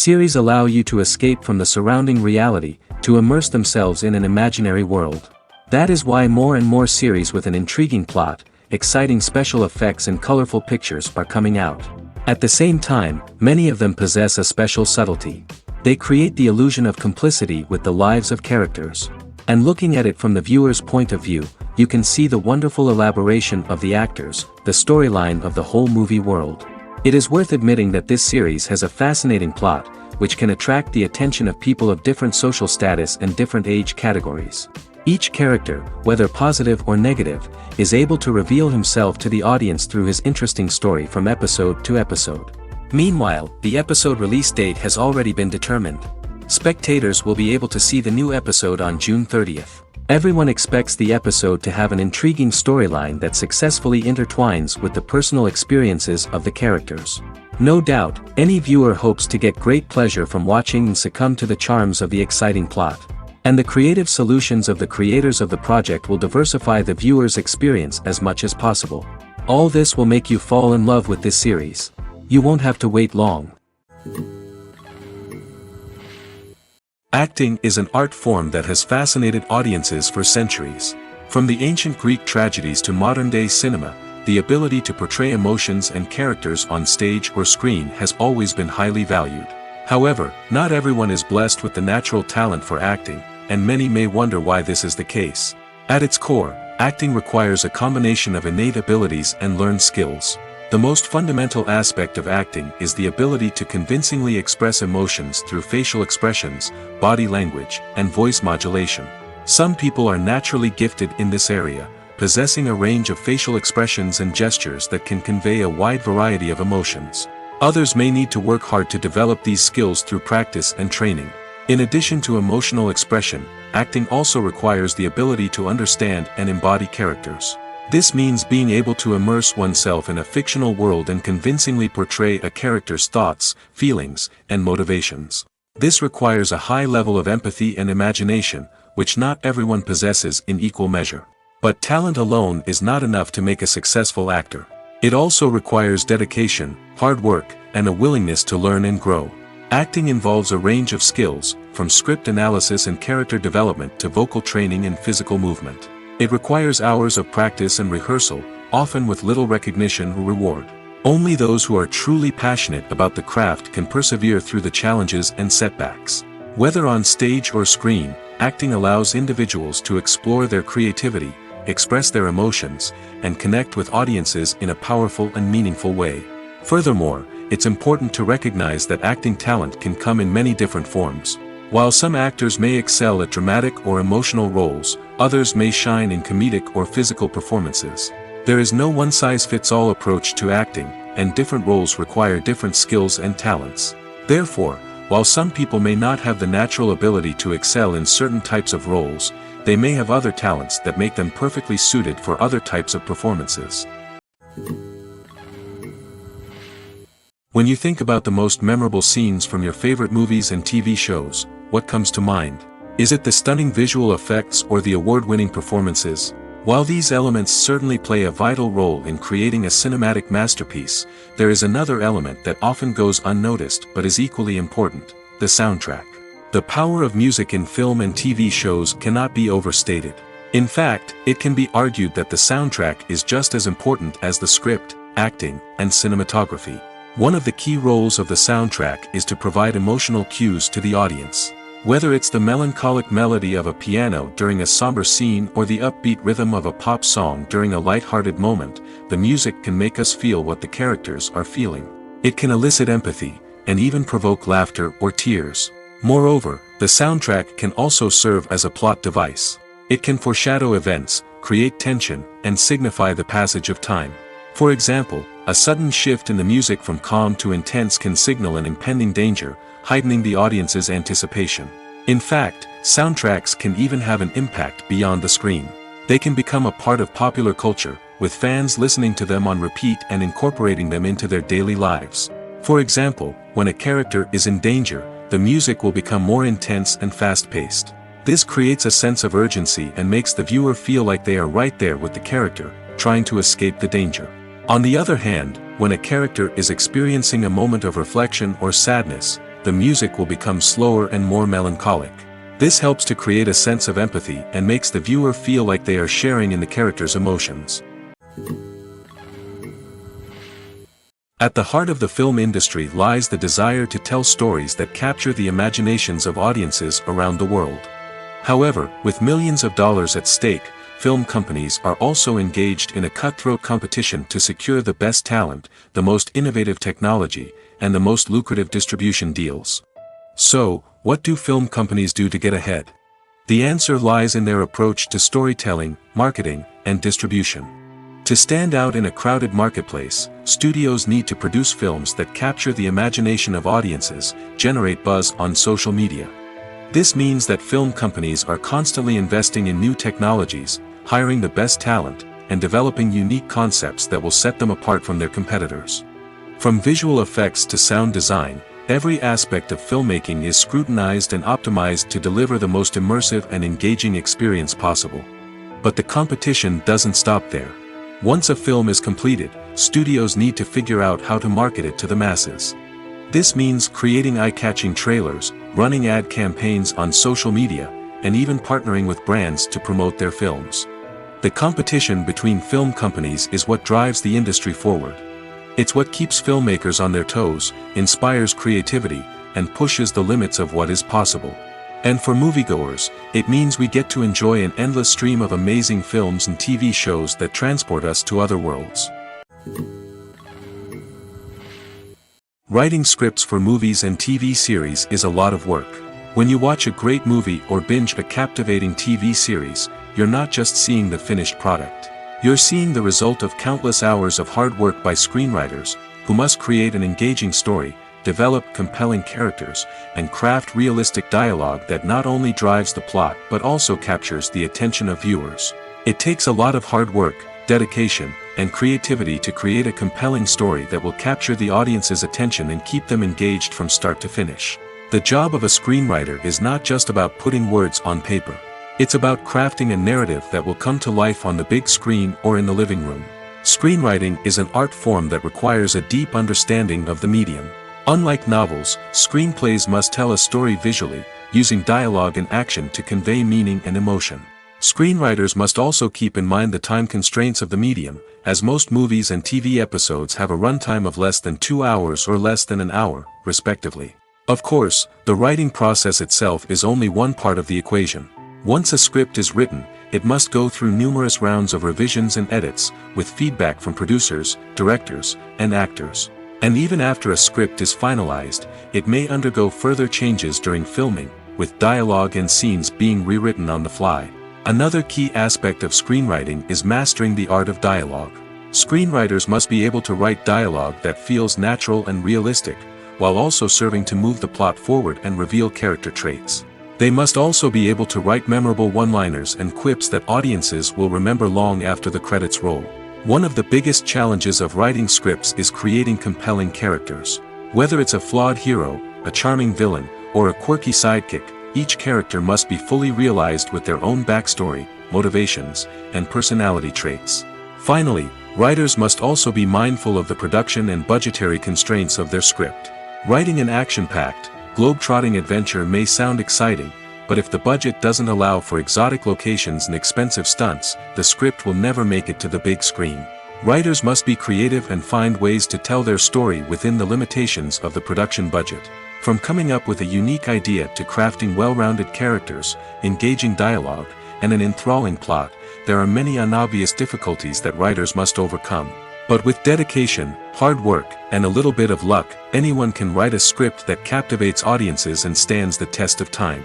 Series allow you to escape from the surrounding reality, to immerse themselves in an imaginary world. That is why more and more series with an intriguing plot, exciting special effects and colorful pictures are coming out. At the same time, many of them possess a special subtlety. They create the illusion of complicity with the lives of characters. And looking at it from the viewer's point of view, you can see the wonderful elaboration of the actors, the storyline of the whole movie world. It is worth admitting that this series has a fascinating plot, which can attract the attention of people of different social status and different age categories. Each character, whether positive or negative, is able to reveal himself to the audience through his interesting story from episode to episode. Meanwhile, the episode release date has already been determined. Spectators will be able to see the new episode on June 30th. Everyone expects the episode to have an intriguing storyline that successfully intertwines with the personal experiences of the characters. No doubt, any viewer hopes to get great pleasure from watching and succumb to the charms of the exciting plot. And the creative solutions of the creators of the project will diversify the viewer's experience as much as possible. All this will make you fall in love with this series. You won't have to wait long. Acting is an art form that has fascinated audiences for centuries. From the ancient Greek tragedies to modern-day cinema, the ability to portray emotions and characters on stage or screen has always been highly valued. However, not everyone is blessed with the natural talent for acting, and many may wonder why this is the case. At its core, acting requires a combination of innate abilities and learned skills. The most fundamental aspect of acting is the ability to convincingly express emotions through facial expressions, body language, and voice modulation. Some people are naturally gifted in this area, possessing a range of facial expressions and gestures that can convey a wide variety of emotions. Others may need to work hard to develop these skills through practice and training. In addition to emotional expression, acting also requires the ability to understand and embody characters. This means being able to immerse oneself in a fictional world and convincingly portray a character's thoughts, feelings, and motivations. This requires a high level of empathy and imagination, which not everyone possesses in equal measure. But talent alone is not enough to make a successful actor. It also requires dedication, hard work, and a willingness to learn and grow. Acting involves a range of skills, from script analysis and character development to vocal training and physical movement. It requires hours of practice and rehearsal, often with little recognition or reward. Only those who are truly passionate about the craft can persevere through the challenges and setbacks. Whether on stage or screen, acting allows individuals to explore their creativity, express their emotions, and connect with audiences in a powerful and meaningful way. Furthermore, it's important to recognize that acting talent can come in many different forms. While some actors may excel at dramatic or emotional roles, others may shine in comedic or physical performances. There is no one-size-fits-all approach to acting, and different roles require different skills and talents. Therefore, while some people may not have the natural ability to excel in certain types of roles, they may have other talents that make them perfectly suited for other types of performances. When you think about the most memorable scenes from your favorite movies and TV shows, what comes to mind? Is it the stunning visual effects or the award-winning performances? While these elements certainly play a vital role in creating a cinematic masterpiece, there is another element that often goes unnoticed but is equally important: the soundtrack. The power of music in film and TV shows cannot be overstated. In fact, it can be argued that the soundtrack is just as important as the script, acting, and cinematography. One of the key roles of the soundtrack is to provide emotional cues to the audience. Whether it's the melancholic melody of a piano during a somber scene or the upbeat rhythm of a pop song during a light-hearted moment, the music can make us feel what the characters are feeling. It can elicit empathy, and even provoke laughter or tears. Moreover, the soundtrack can also serve as a plot device. It can foreshadow events, create tension, and signify the passage of time. For example, a sudden shift in the music from calm to intense can signal an impending danger, heightening the audience's anticipation. In fact, soundtracks can even have an impact beyond the screen. They can become a part of popular culture, with fans listening to them on repeat and incorporating them into their daily lives. For example, when a character is in danger, the music will become more intense and fast-paced. This creates a sense of urgency and makes the viewer feel like they are right there with the character, trying to escape the danger. On the other hand, when a character is experiencing a moment of reflection or sadness, the music will become slower and more melancholic. This helps to create a sense of empathy and makes the viewer feel like they are sharing in the character's emotions. At the heart of the film industry lies the desire to tell stories that capture the imaginations of audiences around the world. However, with millions of dollars at stake, film companies are also engaged in a cutthroat competition to secure the best talent, the most innovative technology, and the most lucrative distribution deals. So, what do film companies do to get ahead? The answer lies in their approach to storytelling, marketing, and distribution. To stand out in a crowded marketplace, studios need to produce films that capture the imagination of audiences, generate buzz on social media. This means that film companies are constantly investing in new technologies, hiring the best talent, and developing unique concepts that will set them apart from their competitors. From visual effects to sound design, every aspect of filmmaking is scrutinized and optimized to deliver the most immersive and engaging experience possible. But the competition doesn't stop there. Once a film is completed, studios need to figure out how to market it to the masses. This means creating eye-catching trailers, running ad campaigns on social media, and even partnering with brands to promote their films. The competition between film companies is what drives the industry forward. It's what keeps filmmakers on their toes, inspires creativity, and pushes the limits of what is possible. And for moviegoers, it means we get to enjoy an endless stream of amazing films and TV shows that transport us to other worlds. Writing scripts for movies and TV series is a lot of work. When you watch a great movie or binge a captivating TV series, you're not just seeing the finished product. You're seeing the result of countless hours of hard work by screenwriters, who must create an engaging story, develop compelling characters, and craft realistic dialogue that not only drives the plot but also captures the attention of viewers. It takes a lot of hard work, dedication, and creativity to create a compelling story that will capture the audience's attention and keep them engaged from start to finish. The job of a screenwriter is not just about putting words on paper. It's about crafting a narrative that will come to life on the big screen or in the living room. Screenwriting is an art form that requires a deep understanding of the medium. Unlike novels, screenplays must tell a story visually, using dialogue and action to convey meaning and emotion. Screenwriters must also keep in mind the time constraints of the medium, as most movies and TV episodes have a runtime of less than 2 hours or less than an hour, respectively. Of course, the writing process itself is only one part of the equation. Once a script is written, it must go through numerous rounds of revisions and edits, with feedback from producers, directors, and actors. And even after a script is finalized, it may undergo further changes during filming, with dialogue and scenes being rewritten on the fly. Another key aspect of screenwriting is mastering the art of dialogue. Screenwriters must be able to write dialogue that feels natural and realistic, while also serving to move the plot forward and reveal character traits. They must also be able to write memorable one-liners and quips that audiences will remember long after the credits roll. One of the biggest challenges of writing scripts is creating compelling characters. Whether it's a flawed hero, a charming villain, or a quirky sidekick, each character must be fully realized with their own backstory, motivations, and personality traits. Finally, writers must also be mindful of the production and budgetary constraints of their script. Writing an action-packed, globe-trotting adventure may sound exciting, but if the budget doesn't allow for exotic locations and expensive stunts, the script will never make it to the big screen. Writers must be creative and find ways to tell their story within the limitations of the production budget. From coming up with a unique idea to crafting well-rounded characters, engaging dialogue, and an enthralling plot, there are many unobvious difficulties that writers must overcome. But with dedication, hard work, and a little bit of luck, anyone can write a script that captivates audiences and stands the test of time.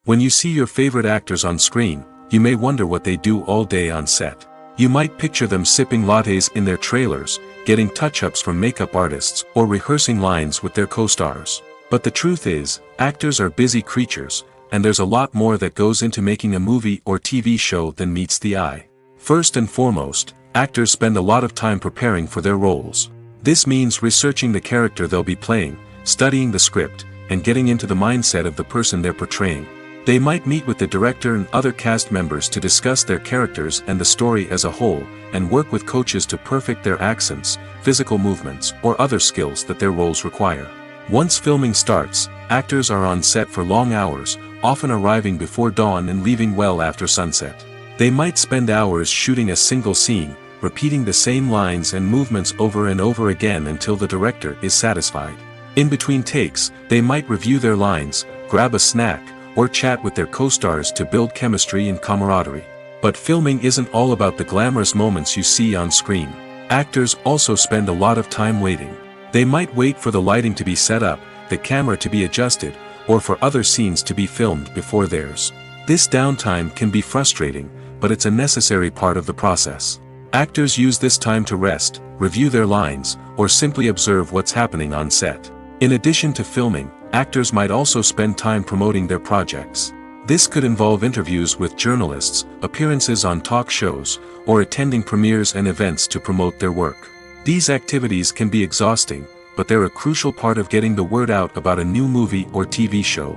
When you see your favorite actors on screen, you may wonder what they do all day on set. You might picture them sipping lattes in their trailers, getting touch-ups from makeup artists, or rehearsing lines with their co-stars. But the truth is, actors are busy creatures, and there's a lot more that goes into making a movie or TV show than meets the eye. First and foremost, actors spend a lot of time preparing for their roles. This means researching the character they'll be playing, studying the script, and getting into the mindset of the person they're portraying. They might meet with the director and other cast members to discuss their characters and the story as a whole, and work with coaches to perfect their accents, physical movements, or other skills that their roles require. Once filming starts, actors are on set for long hours, often arriving before dawn and leaving well after sunset. They might spend hours shooting a single scene, repeating the same lines and movements over and over again until the director is satisfied. In between takes, they might review their lines, grab a snack, or chat with their co-stars to build chemistry and camaraderie. But filming isn't all about the glamorous moments you see on screen. Actors also spend a lot of time waiting. They might wait for the lighting to be set up, the camera to be adjusted, or for other scenes to be filmed before theirs. This downtime can be frustrating, but it's a necessary part of the process. Actors use this time to rest, review their lines, or simply observe what's happening on set. In addition to filming, actors might also spend time promoting their projects. This could involve interviews with journalists, appearances on talk shows, or attending premieres and events to promote their work. These activities can be exhausting, but they're a crucial part of getting the word out about a new movie or TV show.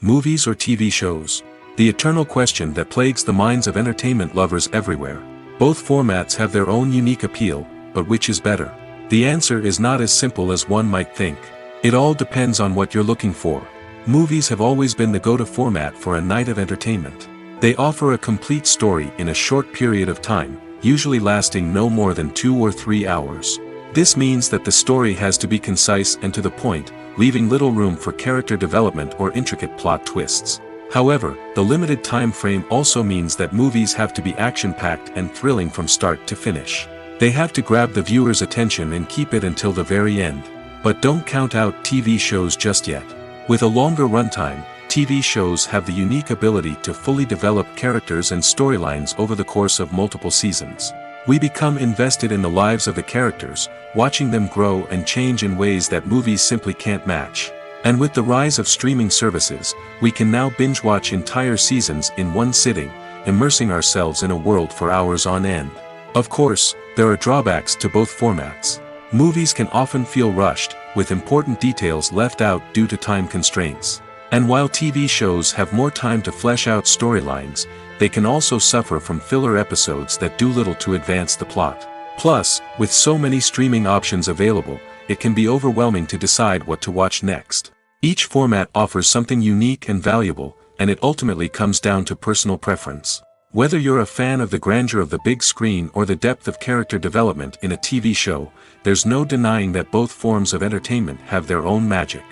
Movies or TV shows? The eternal question that plagues the minds of entertainment lovers everywhere. Both formats have their own unique appeal, but which is better? The answer is not as simple as one might think. It all depends on what you're looking for. Movies have always been the go-to format for a night of entertainment. They offer a complete story in a short period of time, usually lasting no more than 2 or 3 hours. This means that the story has to be concise and to the point, leaving little room for character development or intricate plot twists. However, the limited time frame also means that movies have to be action-packed and thrilling from start to finish. They have to grab the viewer's attention and keep it until the very end. But don't count out TV shows just yet. With a longer runtime, TV shows have the unique ability to fully develop characters and storylines over the course of multiple seasons. We become invested in the lives of the characters, watching them grow and change in ways that movies simply can't match. And with the rise of streaming services, we can now binge-watch entire seasons in one sitting, immersing ourselves in a world for hours on end. Of course, there are drawbacks to both formats. Movies can often feel rushed, with important details left out due to time constraints. And while TV shows have more time to flesh out storylines, they can also suffer from filler episodes that do little to advance the plot. Plus, with so many streaming options available, it can be overwhelming to decide what to watch next. Each format offers something unique and valuable, and it ultimately comes down to personal preference. Whether you're a fan of the grandeur of the big screen or the depth of character development in a TV show, there's no denying that both forms of entertainment have their own magic.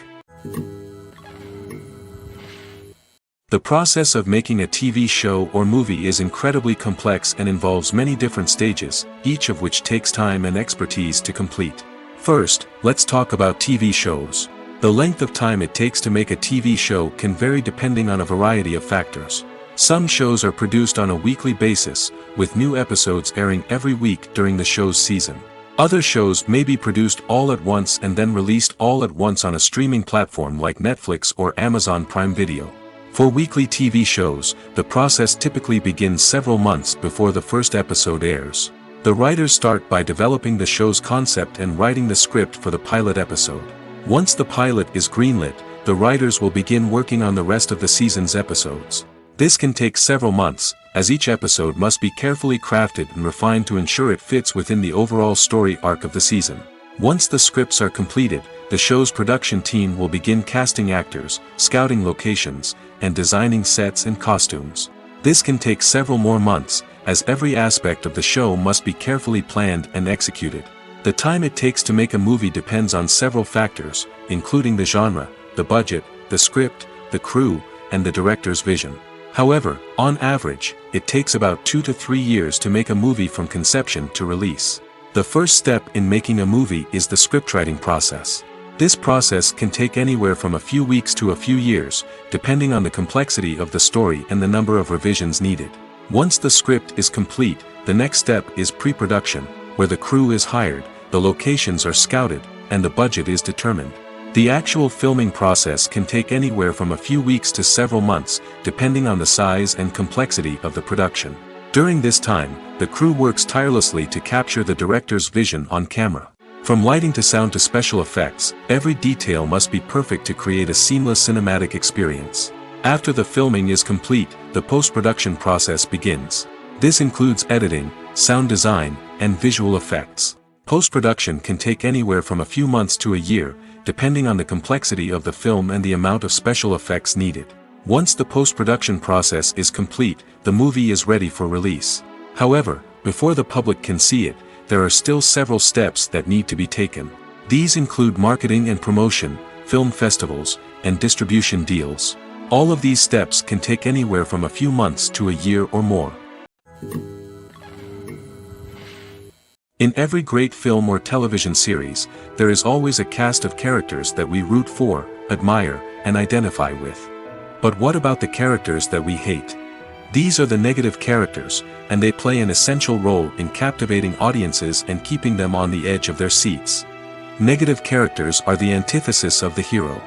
The process of making a TV show or movie is incredibly complex and involves many different stages, each of which takes time and expertise to complete. First, let's talk about TV shows. The length of time it takes to make a TV show can vary depending on a variety of factors. Some shows are produced on a weekly basis, with new episodes airing every week during the show's season. Other shows may be produced all at once and then released all at once on a streaming platform like Netflix or Amazon Prime Video. For weekly TV shows, the process typically begins several months before the first episode airs. The writers start by developing the show's concept and writing the script for the pilot episode. Once the pilot is greenlit, the writers will begin working on the rest of the season's episodes. This can take several months, as each episode must be carefully crafted and refined to ensure it fits within the overall story arc of the season. Once the scripts are completed, the show's production team will begin casting actors, scouting locations, and designing sets and costumes. This can take several more months, as every aspect of the show must be carefully planned and executed. The time it takes to make a movie depends on several factors, including the genre, the budget, the script, the crew, and the director's vision. However, on average, it takes about 2 to 3 years to make a movie from conception to release. The first step in making a movie is the scriptwriting process. This process can take anywhere from a few weeks to a few years, depending on the complexity of the story and the number of revisions needed. Once the script is complete, the next step is pre-production, where the crew is hired, the locations are scouted, and the budget is determined. The actual filming process can take anywhere from a few weeks to several months, depending on the size and complexity of the production. During this time, the crew works tirelessly to capture the director's vision on camera. From lighting to sound to special effects, every detail must be perfect to create a seamless cinematic experience. After the filming is complete, the post-production process begins. This includes editing, sound design, and visual effects. Post-production can take anywhere from a few months to a year, depending on the complexity of the film and the amount of special effects needed. Once the post-production process is complete, the movie is ready for release. However, before the public can see it, there are still several steps that need to be taken. These include marketing and promotion, film festivals, and distribution deals. All of these steps can take anywhere from a few months to a year or more. In every great film or television series, there is always a cast of characters that we root for, admire, and identify with. But what about the characters that we hate? These are the negative characters, and they play an essential role in captivating audiences and keeping them on the edge of their seats. Negative characters are the antithesis of the hero.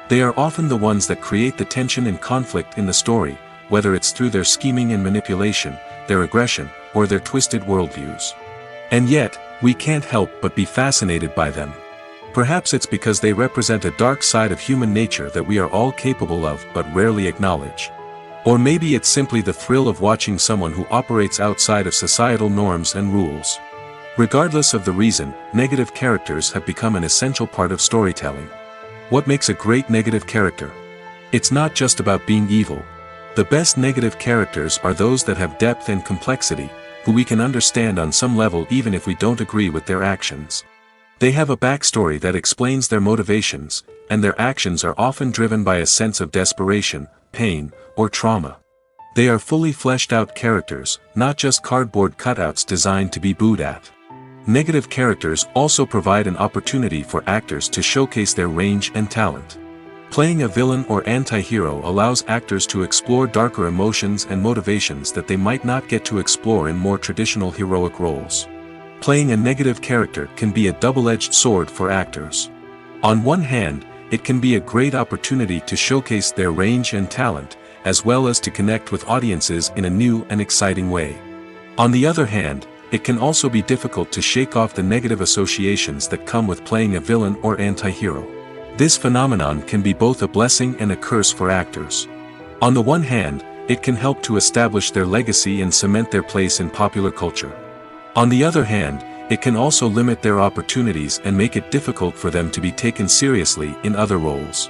They are often the ones that create the tension and conflict in the story, whether it's through their scheming and manipulation, their aggression, or their twisted worldviews. And yet, we can't help but be fascinated by them. Perhaps it's because they represent a dark side of human nature that we are all capable of but rarely acknowledge. Or maybe it's simply the thrill of watching someone who operates outside of societal norms and rules. Regardless of the reason, negative characters have become an essential part of storytelling. What makes a great negative character? It's not just about being evil. The best negative characters are those that have depth and complexity, who we can understand on some level even if we don't agree with their actions. They have a backstory that explains their motivations, and their actions are often driven by a sense of desperation, pain, or trauma. They are fully fleshed out characters, not just cardboard cutouts designed to be booed at. Negative characters also provide an opportunity for actors to showcase their range and talent. Playing a villain or anti-hero allows actors to explore darker emotions and motivations that they might not get to explore in more traditional heroic roles. Playing a negative character can be a double-edged sword for actors. On one hand, it can be a great opportunity to showcase their range and talent, as well as to connect with audiences in a new and exciting way. On the other hand, it can also be difficult to shake off the negative associations that come with playing a villain or anti-hero. This phenomenon can be both a blessing and a curse for actors. On the one hand, it can help to establish their legacy and cement their place in popular culture. On the other hand, it can also limit their opportunities and make it difficult for them to be taken seriously in other roles.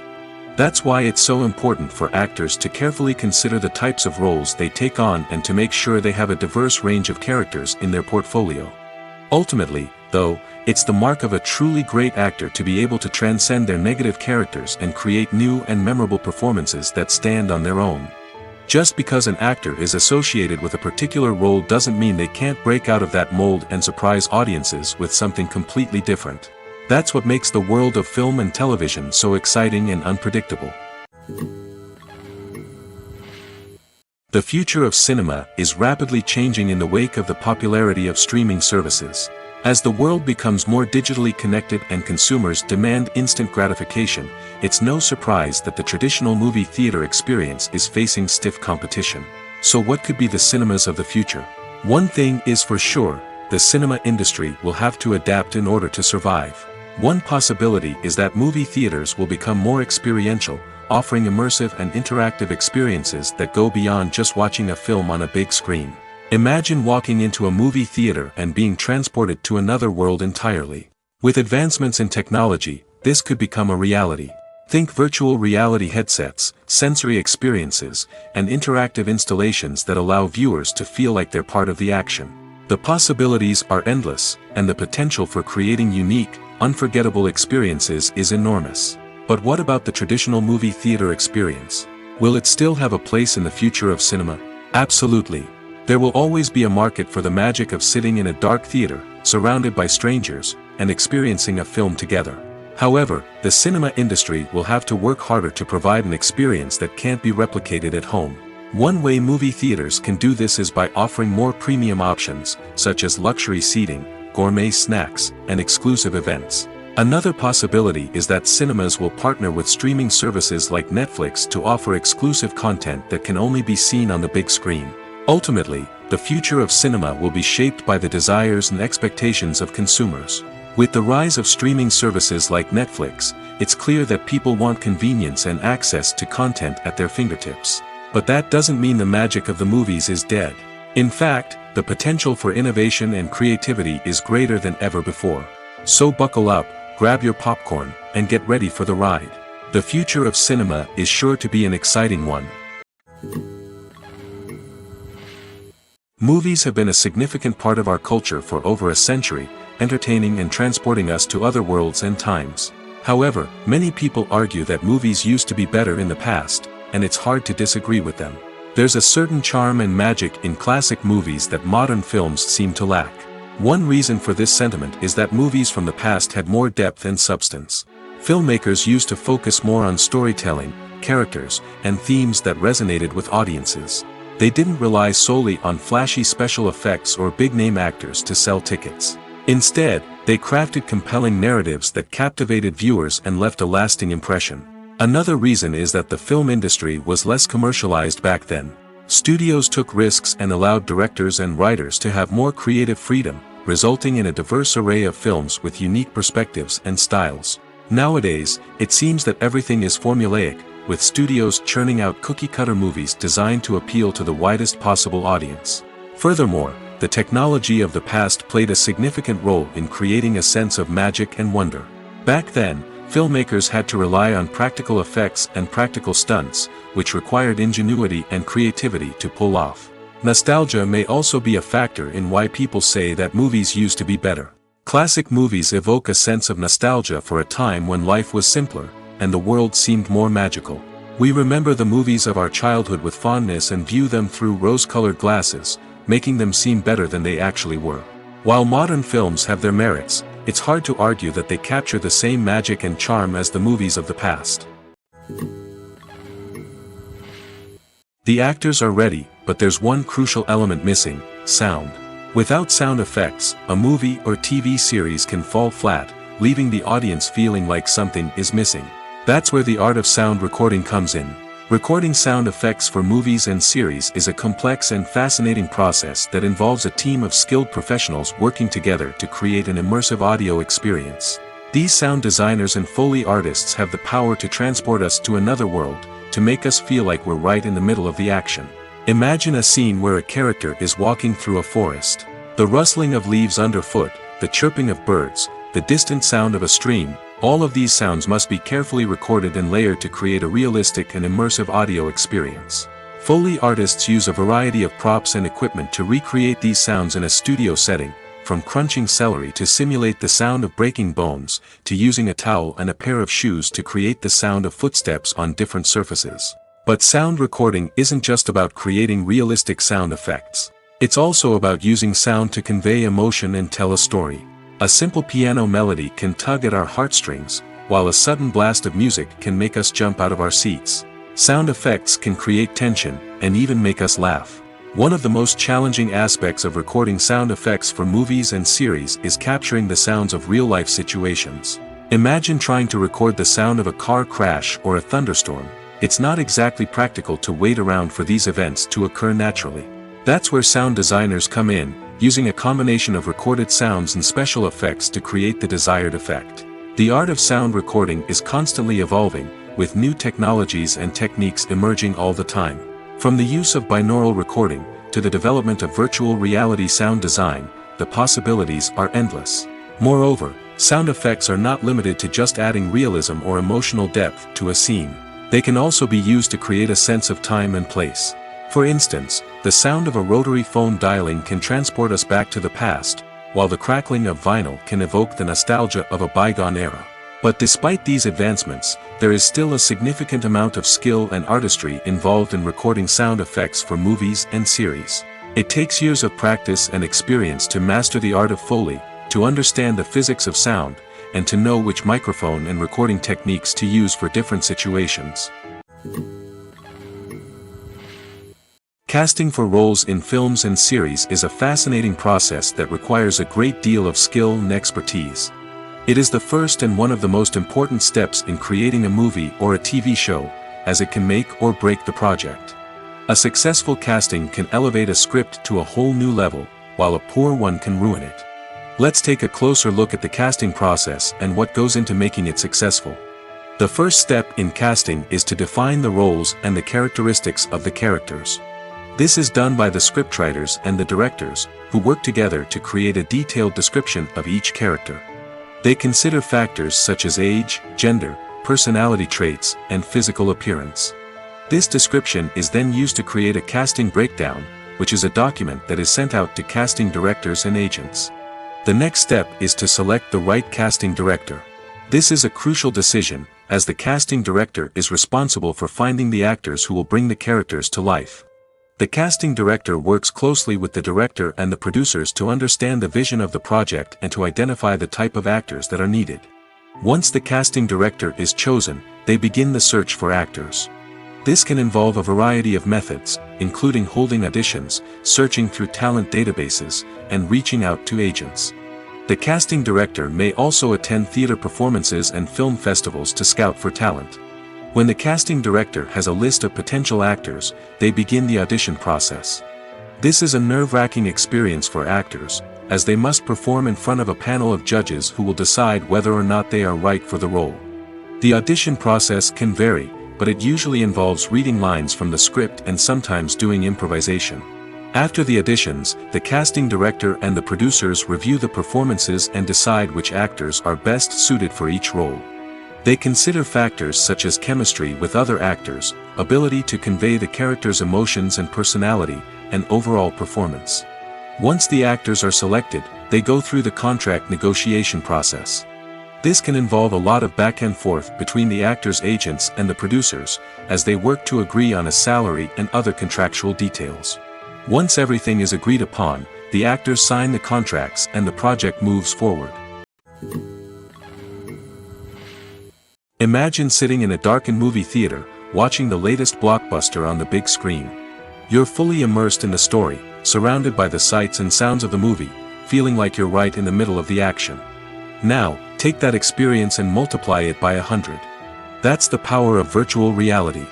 That's why it's so important for actors to carefully consider the types of roles they take on and to make sure they have a diverse range of characters in their portfolio. Ultimately, though, it's the mark of a truly great actor to be able to transcend their negative characters and create new and memorable performances that stand on their own. Just because an actor is associated with a particular role doesn't mean they can't break out of that mold and surprise audiences with something completely different. That's what makes the world of film and television so exciting and unpredictable. The future of cinema is rapidly changing in the wake of the popularity of streaming services. As the world becomes more digitally connected and consumers demand instant gratification, it's no surprise that the traditional movie theater experience is facing stiff competition. So what could be the cinemas of the future? One thing is for sure, the cinema industry will have to adapt in order to survive. One possibility is that movie theaters will become more experiential, offering immersive and interactive experiences that go beyond just watching a film on a big screen. Imagine walking into a movie theater and being transported to another world entirely. With advancements in technology, this could become a reality. Think virtual reality headsets, sensory experiences, and interactive installations that allow viewers to feel like they're part of the action. The possibilities are endless, and the potential for creating unique, unforgettable experiences is enormous. But what about the traditional movie theater experience? Will it still have a place in the future of cinema? Absolutely. There will always be a market for the magic of sitting in a dark theater, surrounded by strangers, and experiencing a film together. However, the cinema industry will have to work harder to provide an experience that can't be replicated at home. One way movie theaters can do this is by offering more premium options, such as luxury seating, gourmet snacks, and exclusive events. Another possibility is that cinemas will partner with streaming services like Netflix to offer exclusive content that can only be seen on the big screen. Ultimately, the future of cinema will be shaped by the desires and expectations of consumers. With the rise of streaming services like Netflix, it's clear that people want convenience and access to content at their fingertips. But that doesn't mean the magic of the movies is dead. In fact, the potential for innovation and creativity is greater than ever before. So buckle up, grab your popcorn, and get ready for the ride. The future of cinema is sure to be an exciting one. Movies have been a significant part of our culture for over a century, entertaining and transporting us to other worlds and times. However, many people argue that movies used to be better in the past, and it's hard to disagree with them. There's a certain charm and magic in classic movies that modern films seem to lack. One reason for this sentiment is that movies from the past had more depth and substance. Filmmakers used to focus more on storytelling, characters, and themes that resonated with audiences. They didn't rely solely on flashy special effects or big-name actors to sell tickets. Instead, they crafted compelling narratives that captivated viewers and left a lasting impression. Another reason is that the film industry was less commercialized back then. Studios took risks and allowed directors and writers to have more creative freedom, resulting in a diverse array of films with unique perspectives and styles. Nowadays, it seems that everything is formulaic, with studios churning out cookie-cutter movies designed to appeal to the widest possible audience. Furthermore, the technology of the past played a significant role in creating a sense of magic and wonder. Back then, filmmakers had to rely on practical effects and practical stunts, which required ingenuity and creativity to pull off. Nostalgia may also be a factor in why people say that movies used to be better. Classic movies evoke a sense of nostalgia for a time when life was simpler, and the world seemed more magical. We remember the movies of our childhood with fondness and view them through rose-colored glasses, making them seem better than they actually were. While modern films have their merits, it's hard to argue that they capture the same magic and charm as the movies of the past. The actors are ready, but there's one crucial element missing: sound. Without sound effects, a movie or TV series can fall flat, leaving the audience feeling like something is missing. That's where the art of sound recording comes in. Recording sound effects for movies and series is a complex and fascinating process that involves a team of skilled professionals working together to create an immersive audio experience. These sound designers and Foley artists have the power to transport us to another world, to make us feel like we're right in the middle of the action. Imagine a scene where a character is walking through a forest. The rustling of leaves underfoot, the chirping of birds, the distant sound of a stream, all of these sounds must be carefully recorded and layered to create a realistic and immersive audio experience. Foley artists use a variety of props and equipment to recreate these sounds in a studio setting, from crunching celery to simulate the sound of breaking bones, to using a towel and a pair of shoes to create the sound of footsteps on different surfaces. But sound recording isn't just about creating realistic sound effects. It's also about using sound to convey emotion and tell a story. A simple piano melody can tug at our heartstrings, while a sudden blast of music can make us jump out of our seats. Sound effects can create tension, and even make us laugh. One of the most challenging aspects of recording sound effects for movies and series is capturing the sounds of real-life situations. Imagine trying to record the sound of a car crash or a thunderstorm. It's not exactly practical to wait around for these events to occur naturally. That's where sound designers come in, using a combination of recorded sounds and special effects to create the desired effect. The art of sound recording is constantly evolving, with new technologies and techniques emerging all the time. From the use of binaural recording, to the development of virtual reality sound design, the possibilities are endless. Moreover, sound effects are not limited to just adding realism or emotional depth to a scene. They can also be used to create a sense of time and place. For instance, the sound of a rotary phone dialing can transport us back to the past, while the crackling of vinyl can evoke the nostalgia of a bygone era. But despite these advancements, there is still a significant amount of skill and artistry involved in recording sound effects for movies and series. It takes years of practice and experience to master the art of Foley, to understand the physics of sound, and to know which microphone and recording techniques to use for different situations. Casting for roles in films and series is a fascinating process that requires a great deal of skill and expertise. It is the first and one of the most important steps in creating a movie or a TV show, as it can make or break the project. A successful casting can elevate a script to a whole new level, while a poor one can ruin it. Let's take a closer look at the casting process and what goes into making it successful. The first step in casting is to define the roles and the characteristics of the characters. This is done by the scriptwriters and the directors, who work together to create a detailed description of each character. They consider factors such as age, gender, personality traits, and physical appearance. This description is then used to create a casting breakdown, which is a document that is sent out to casting directors and agents. The next step is to select the right casting director. This is a crucial decision, as the casting director is responsible for finding the actors who will bring the characters to life. The casting director works closely with the director and the producers to understand the vision of the project and to identify the type of actors that are needed. Once the casting director is chosen, they begin the search for actors. This can involve a variety of methods, including holding auditions, searching through talent databases, and reaching out to agents. The casting director may also attend theater performances and film festivals to scout for talent. When the casting director has a list of potential actors, they begin the audition process. This is a nerve-wracking experience for actors, as they must perform in front of a panel of judges who will decide whether or not they are right for the role. The audition process can vary, but it usually involves reading lines from the script and sometimes doing improvisation. After the auditions, the casting director and the producers review the performances and decide which actors are best suited for each role. They consider factors such as chemistry with other actors, ability to convey the character's emotions and personality, and overall performance. Once the actors are selected, they go through the contract negotiation process. This can involve a lot of back and forth between the actors' agents and the producers, as they work to agree on a salary and other contractual details. Once everything is agreed upon, the actors sign the contracts and the project moves forward. Imagine sitting in a darkened movie theater, watching the latest blockbuster on the big screen. You're fully immersed in the story, surrounded by the sights and sounds of the movie, feeling like you're right in the middle of the action. Now, take that experience and multiply it by 100. That's the power of virtual reality.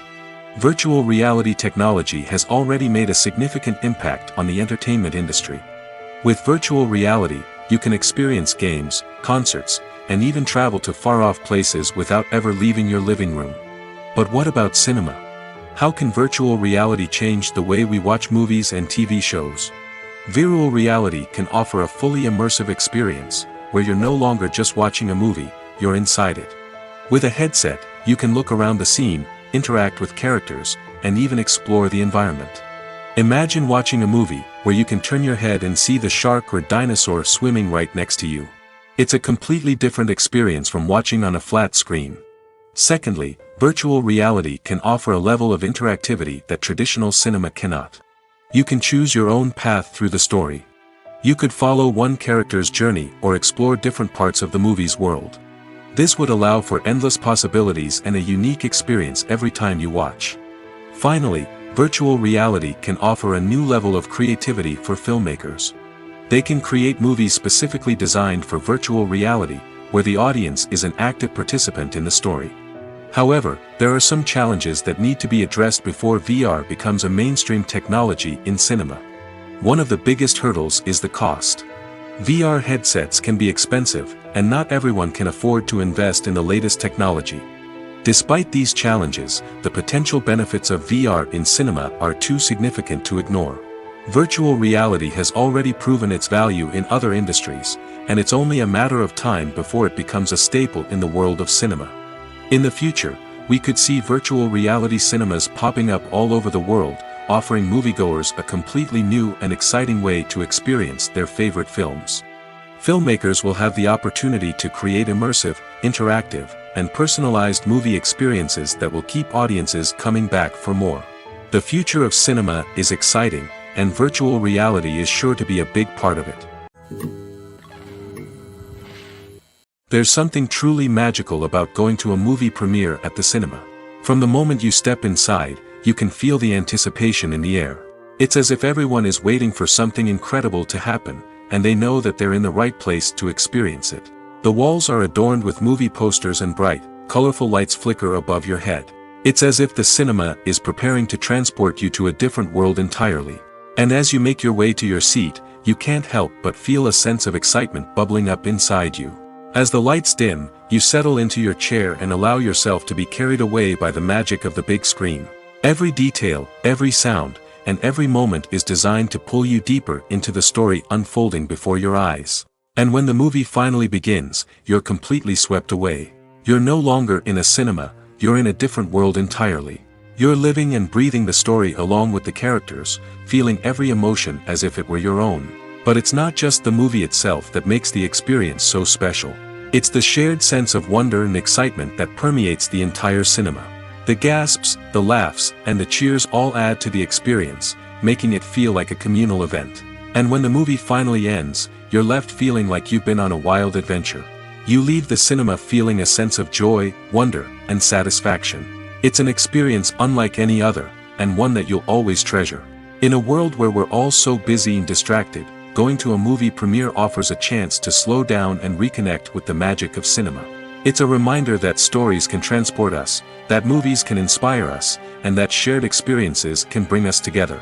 Virtual reality technology has already made a significant impact on the entertainment industry. With virtual reality, you can experience games, concerts, and even travel to far-off places without ever leaving your living room. But what about cinema? How can virtual reality change the way we watch movies and TV shows? Virtual reality can offer a fully immersive experience, where you're no longer just watching a movie, you're inside it. With a headset, you can look around the scene, interact with characters, and even explore the environment. Imagine watching a movie where you can turn your head and see the shark or dinosaur swimming right next to you. It's a completely different experience from watching on a flat screen. Secondly, virtual reality can offer a level of interactivity that traditional cinema cannot. You can choose your own path through the story. You could follow one character's journey or explore different parts of the movie's world. This would allow for endless possibilities and a unique experience every time you watch. Finally, virtual reality can offer a new level of creativity for filmmakers. They can create movies specifically designed for virtual reality, where the audience is an active participant in the story. However, there are some challenges that need to be addressed before VR becomes a mainstream technology in cinema. One of the biggest hurdles is the cost. VR headsets can be expensive, and not everyone can afford to invest in the latest technology. Despite these challenges, the potential benefits of VR in cinema are too significant to ignore. Virtual reality has already proven its value in other industries, and it's only a matter of time before it becomes a staple in the world of cinema. In the future, we could see virtual reality cinemas popping up all over the world, offering moviegoers a completely new and exciting way to experience their favorite films. Filmmakers will have the opportunity to create immersive, interactive, and personalized movie experiences that will keep audiences coming back for more. The future of cinema is exciting, and virtual reality is sure to be a big part of it. There's something truly magical about going to a movie premiere at the cinema. From the moment you step inside, you can feel the anticipation in the air. It's as if everyone is waiting for something incredible to happen, and they know that they're in the right place to experience it. The walls are adorned with movie posters and bright, colorful lights flicker above your head. It's as if the cinema is preparing to transport you to a different world entirely. And as you make your way to your seat, you can't help but feel a sense of excitement bubbling up inside you. As the lights dim, you settle into your chair and allow yourself to be carried away by the magic of the big screen. Every detail, every sound, and every moment is designed to pull you deeper into the story unfolding before your eyes. And when the movie finally begins, you're completely swept away. You're no longer in a cinema, you're in a different world entirely. You're living and breathing the story along with the characters, feeling every emotion as if it were your own. But it's not just the movie itself that makes the experience so special. It's the shared sense of wonder and excitement that permeates the entire cinema. The gasps, the laughs, and the cheers all add to the experience, making it feel like a communal event. And when the movie finally ends, you're left feeling like you've been on a wild adventure. You leave the cinema feeling a sense of joy, wonder, and satisfaction. It's an experience unlike any other, and one that you'll always treasure. In a world where we're all so busy and distracted, going to a movie premiere offers a chance to slow down and reconnect with the magic of cinema. It's a reminder that stories can transport us, that movies can inspire us, and that shared experiences can bring us together.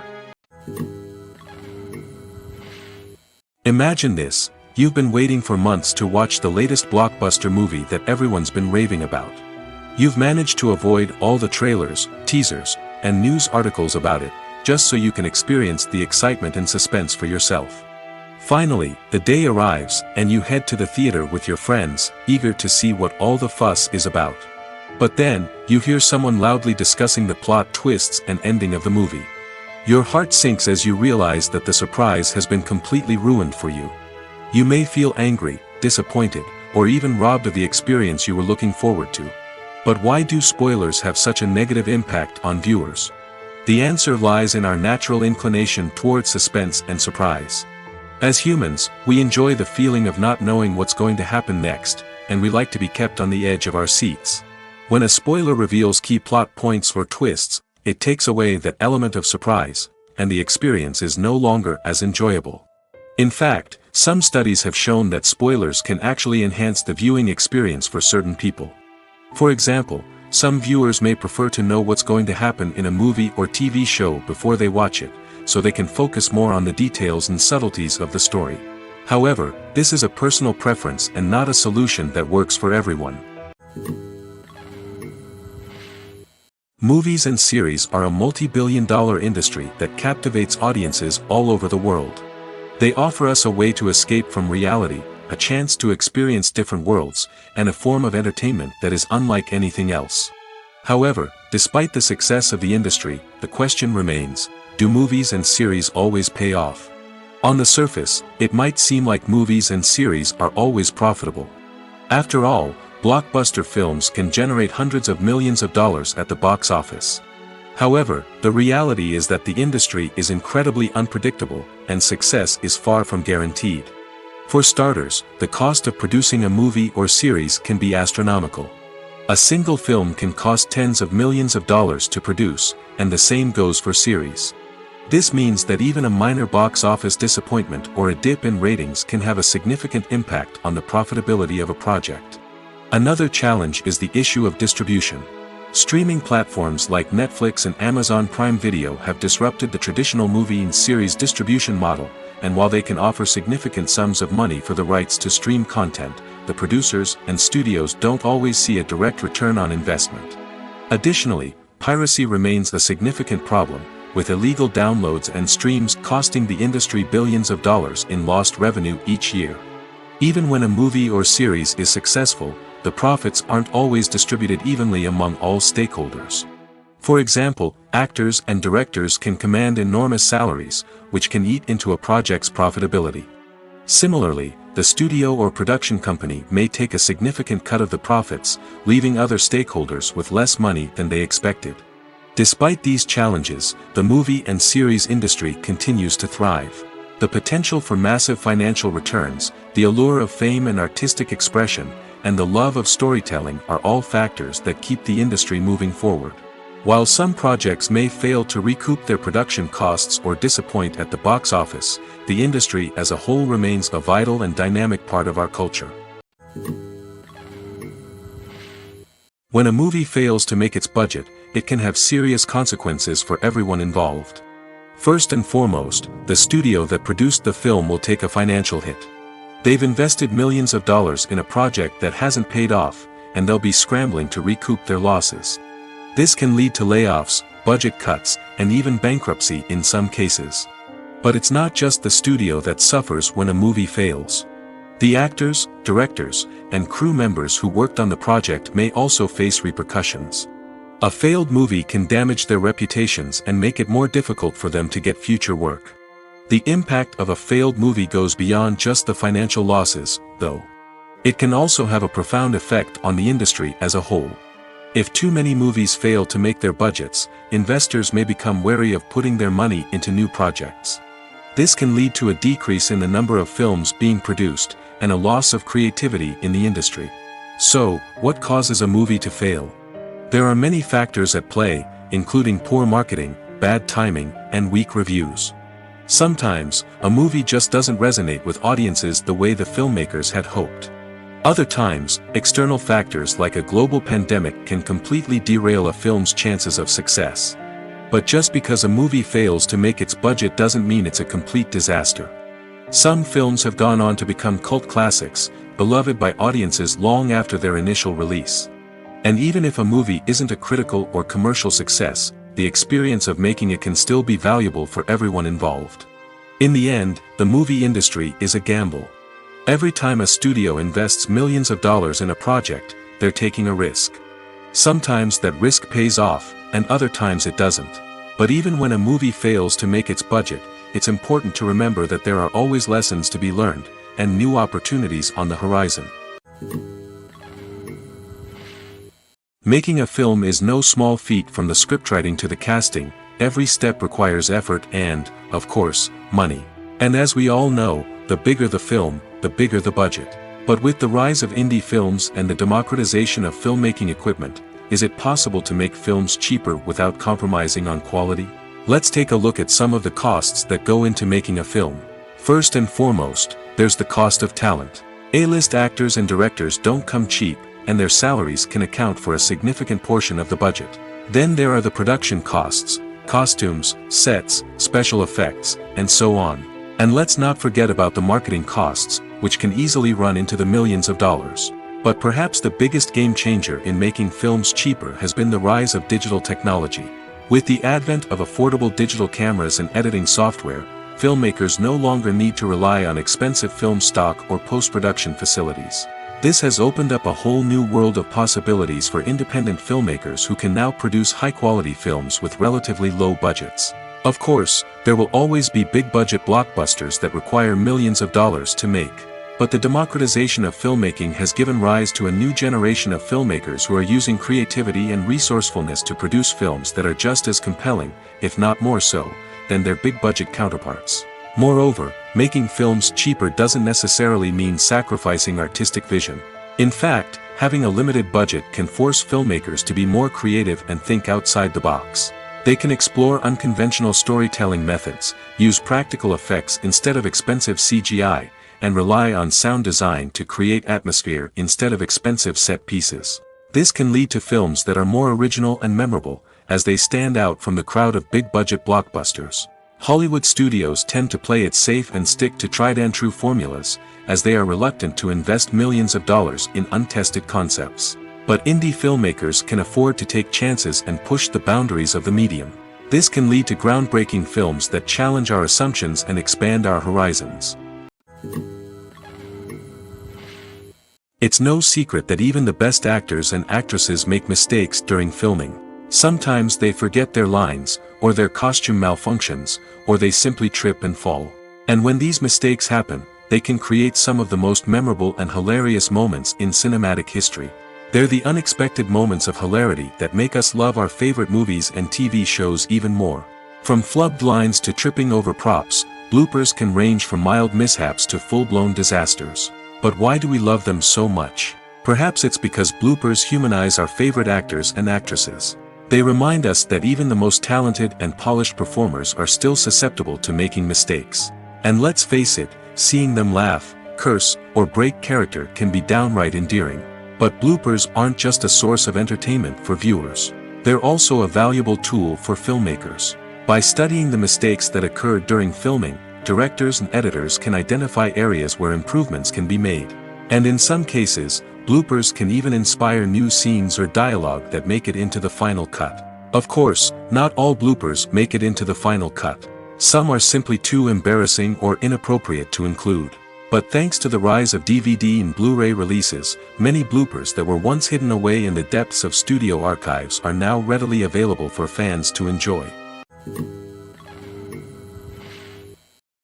Imagine this, you've been waiting for months to watch the latest blockbuster movie that everyone's been raving about. You've managed to avoid all the trailers, teasers, and news articles about it, just so you can experience the excitement and suspense for yourself. Finally, the day arrives, and you head to the theater with your friends, eager to see what all the fuss is about. But then, you hear someone loudly discussing the plot twists and ending of the movie. Your heart sinks as you realize that the surprise has been completely ruined for you. You may feel angry, disappointed, or even robbed of the experience you were looking forward to. But why do spoilers have such a negative impact on viewers? The answer lies in our natural inclination towards suspense and surprise. As humans, we enjoy the feeling of not knowing what's going to happen next, and we like to be kept on the edge of our seats. When a spoiler reveals key plot points or twists, it takes away that element of surprise, and the experience is no longer as enjoyable. In fact, some studies have shown that spoilers can actually enhance the viewing experience for certain people. For example, some viewers may prefer to know what's going to happen in a movie or TV show before they watch it, so they can focus more on the details and subtleties of the story. However, this is a personal preference and not a solution that works for everyone. Movies and series are a multi-billion-dollar industry that captivates audiences all over the world. They offer us a way to escape from reality, a chance to experience different worlds, and a form of entertainment that is unlike anything else. However, despite the success of the industry, the question remains, do movies and series always pay off? On the surface, it might seem like movies and series are always profitable. After all, blockbuster films can generate hundreds of millions of dollars at the box office. However, the reality is that the industry is incredibly unpredictable, and success is far from guaranteed. For starters, the cost of producing a movie or series can be astronomical. A single film can cost tens of millions of dollars to produce, and the same goes for series. This means that even a minor box office disappointment or a dip in ratings can have a significant impact on the profitability of a project. Another challenge is the issue of distribution. Streaming platforms like Netflix and Amazon Prime Video have disrupted the traditional movie and series distribution model, and while they can offer significant sums of money for the rights to stream content, the producers and studios don't always see a direct return on investment. Additionally, piracy remains a significant problem, with illegal downloads and streams costing the industry billions of dollars in lost revenue each year. Even when a movie or series is successful, the profits aren't always distributed evenly among all stakeholders. For example, actors and directors can command enormous salaries, which can eat into a project's profitability. Similarly, the studio or production company may take a significant cut of the profits, leaving other stakeholders with less money than they expected. Despite these challenges, the movie and series industry continues to thrive. The potential for massive financial returns, the allure of fame and artistic expression, and the love of storytelling are all factors that keep the industry moving forward. While some projects may fail to recoup their production costs or disappoint at the box office, the industry as a whole remains a vital and dynamic part of our culture. When a movie fails to make its budget, it can have serious consequences for everyone involved. First and foremost, the studio that produced the film will take a financial hit. They've invested millions of dollars in a project that hasn't paid off, and they'll be scrambling to recoup their losses. This can lead to layoffs, budget cuts, and even bankruptcy in some cases. But it's not just the studio that suffers when a movie fails. The actors, directors, and crew members who worked on the project may also face repercussions. A failed movie can damage their reputations and make it more difficult for them to get future work. The impact of a failed movie goes beyond just the financial losses, though. It can also have a profound effect on the industry as a whole. If too many movies fail to make their budgets, investors may become wary of putting their money into new projects. This can lead to a decrease in the number of films being produced, and a loss of creativity in the industry. So, what causes a movie to fail? There are many factors at play, including poor marketing, bad timing, and weak reviews. Sometimes, a movie just doesn't resonate with audiences the way the filmmakers had hoped. Other times, external factors like a global pandemic can completely derail a film's chances of success. But just because a movie fails to make its budget doesn't mean it's a complete disaster. Some films have gone on to become cult classics, beloved by audiences long after their initial release. And even if a movie isn't a critical or commercial success, the experience of making it can still be valuable for everyone involved. In the end, the movie industry is a gamble. Every time a studio invests millions of dollars in a project, they're taking a risk. Sometimes that risk pays off, and other times it doesn't. But even when a movie fails to make its budget, it's important to remember that there are always lessons to be learned, and new opportunities on the horizon. Making a film is no small feat. From the scriptwriting to the casting, every step requires effort and, of course, money. And as we all know, the bigger the film, the bigger the budget. But with the rise of indie films and the democratization of filmmaking equipment, is it possible to make films cheaper without compromising on quality? Let's take a look at some of the costs that go into making a film. First and foremost, there's the cost of talent. A-list actors and directors don't come cheap, and their salaries can account for a significant portion of the budget. Then there are the production costs, costumes, sets, special effects, and so on. And let's not forget about the marketing costs, which can easily run into the millions of dollars. But perhaps the biggest game changer in making films cheaper has been the rise of digital technology. With the advent of affordable digital cameras and editing software, filmmakers no longer need to rely on expensive film stock or post-production facilities. This has opened up a whole new world of possibilities for independent filmmakers who can now produce high-quality films with relatively low budgets. Of course, there will always be big-budget blockbusters that require millions of dollars to make. But the democratization of filmmaking has given rise to a new generation of filmmakers who are using creativity and resourcefulness to produce films that are just as compelling, if not more so, than their big-budget counterparts. Moreover, making films cheaper doesn't necessarily mean sacrificing artistic vision. In fact, having a limited budget can force filmmakers to be more creative and think outside the box. They can explore unconventional storytelling methods, use practical effects instead of expensive CGI, and rely on sound design to create atmosphere instead of expensive set pieces. This can lead to films that are more original and memorable, as they stand out from the crowd of big-budget blockbusters. Hollywood studios tend to play it safe and stick to tried-and-true formulas, as they are reluctant to invest millions of dollars in untested concepts. But indie filmmakers can afford to take chances and push the boundaries of the medium. This can lead to groundbreaking films that challenge our assumptions and expand our horizons. It's no secret that even the best actors and actresses make mistakes during filming. Sometimes they forget their lines, or their costume malfunctions, or they simply trip and fall. And when these mistakes happen, they can create some of the most memorable and hilarious moments in cinematic history. They're the unexpected moments of hilarity that make us love our favorite movies and TV shows even more. From flubbed lines to tripping over props, bloopers can range from mild mishaps to full-blown disasters. But why do we love them so much? Perhaps it's because bloopers humanize our favorite actors and actresses. They remind us that even the most talented and polished performers are still susceptible to making mistakes. And let's face it, seeing them laugh, curse, or break character can be downright endearing. But bloopers aren't just a source of entertainment for viewers. They're also a valuable tool for filmmakers. By studying the mistakes that occurred during filming, directors and editors can identify areas where improvements can be made. And in some cases, bloopers can even inspire new scenes or dialogue that make it into the final cut. Of course, not all bloopers make it into the final cut. Some are simply too embarrassing or inappropriate to include. But thanks to the rise of DVD and Blu-ray releases, many bloopers that were once hidden away in the depths of studio archives are now readily available for fans to enjoy.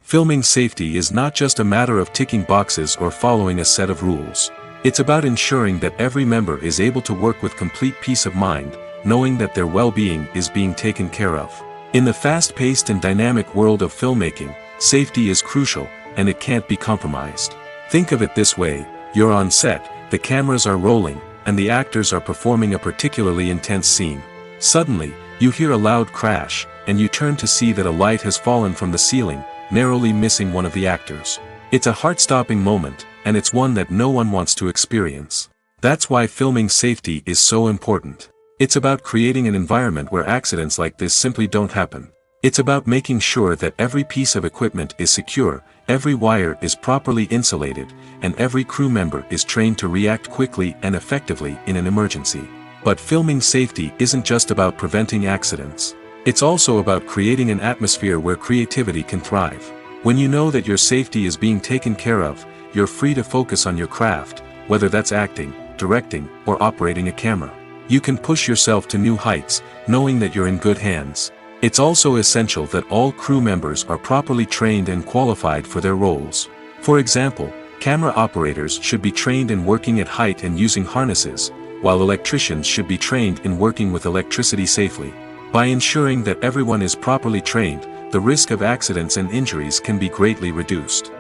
Filming safety is not just a matter of ticking boxes or following a set of rules. It's about ensuring that every member is able to work with complete peace of mind, knowing that their well-being is being taken care of. In the fast-paced and dynamic world of filmmaking, safety is crucial, and it can't be compromised. Think of it this way: you're on set, the cameras are rolling, and the actors are performing a particularly intense scene. Suddenly, you hear a loud crash, and you turn to see that a light has fallen from the ceiling, narrowly missing one of the actors. It's a heart-stopping moment, and it's one that no one wants to experience. That's why filming safety is so important. It's about creating an environment where accidents like this simply don't happen. It's about making sure that every piece of equipment is secure, every wire is properly insulated, and every crew member is trained to react quickly and effectively in an emergency. But filming safety isn't just about preventing accidents. It's also about creating an atmosphere where creativity can thrive. When you know that your safety is being taken care of, you're free to focus on your craft, whether that's acting, directing, or operating a camera. You can push yourself to new heights, knowing that you're in good hands. It's also essential that all crew members are properly trained and qualified for their roles. For example, camera operators should be trained in working at height and using harnesses, while electricians should be trained in working with electricity safely. By ensuring that everyone is properly trained, the risk of accidents and injuries can be greatly reduced.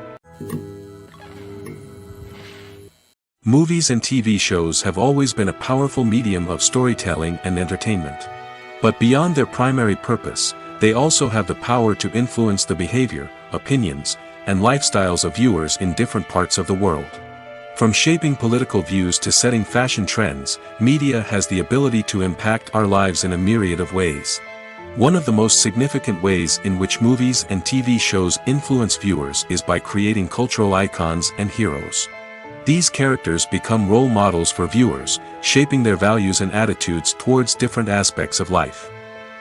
Movies and TV shows have always been a powerful medium of storytelling and entertainment. But beyond their primary purpose, they also have the power to influence the behavior, opinions, and lifestyles of viewers in different parts of the world. From shaping political views to setting fashion trends, media has the ability to impact our lives in a myriad of ways. One of the most significant ways in which movies and TV shows influence viewers is by creating cultural icons and heroes. These characters become role models for viewers, shaping their values and attitudes towards different aspects of life.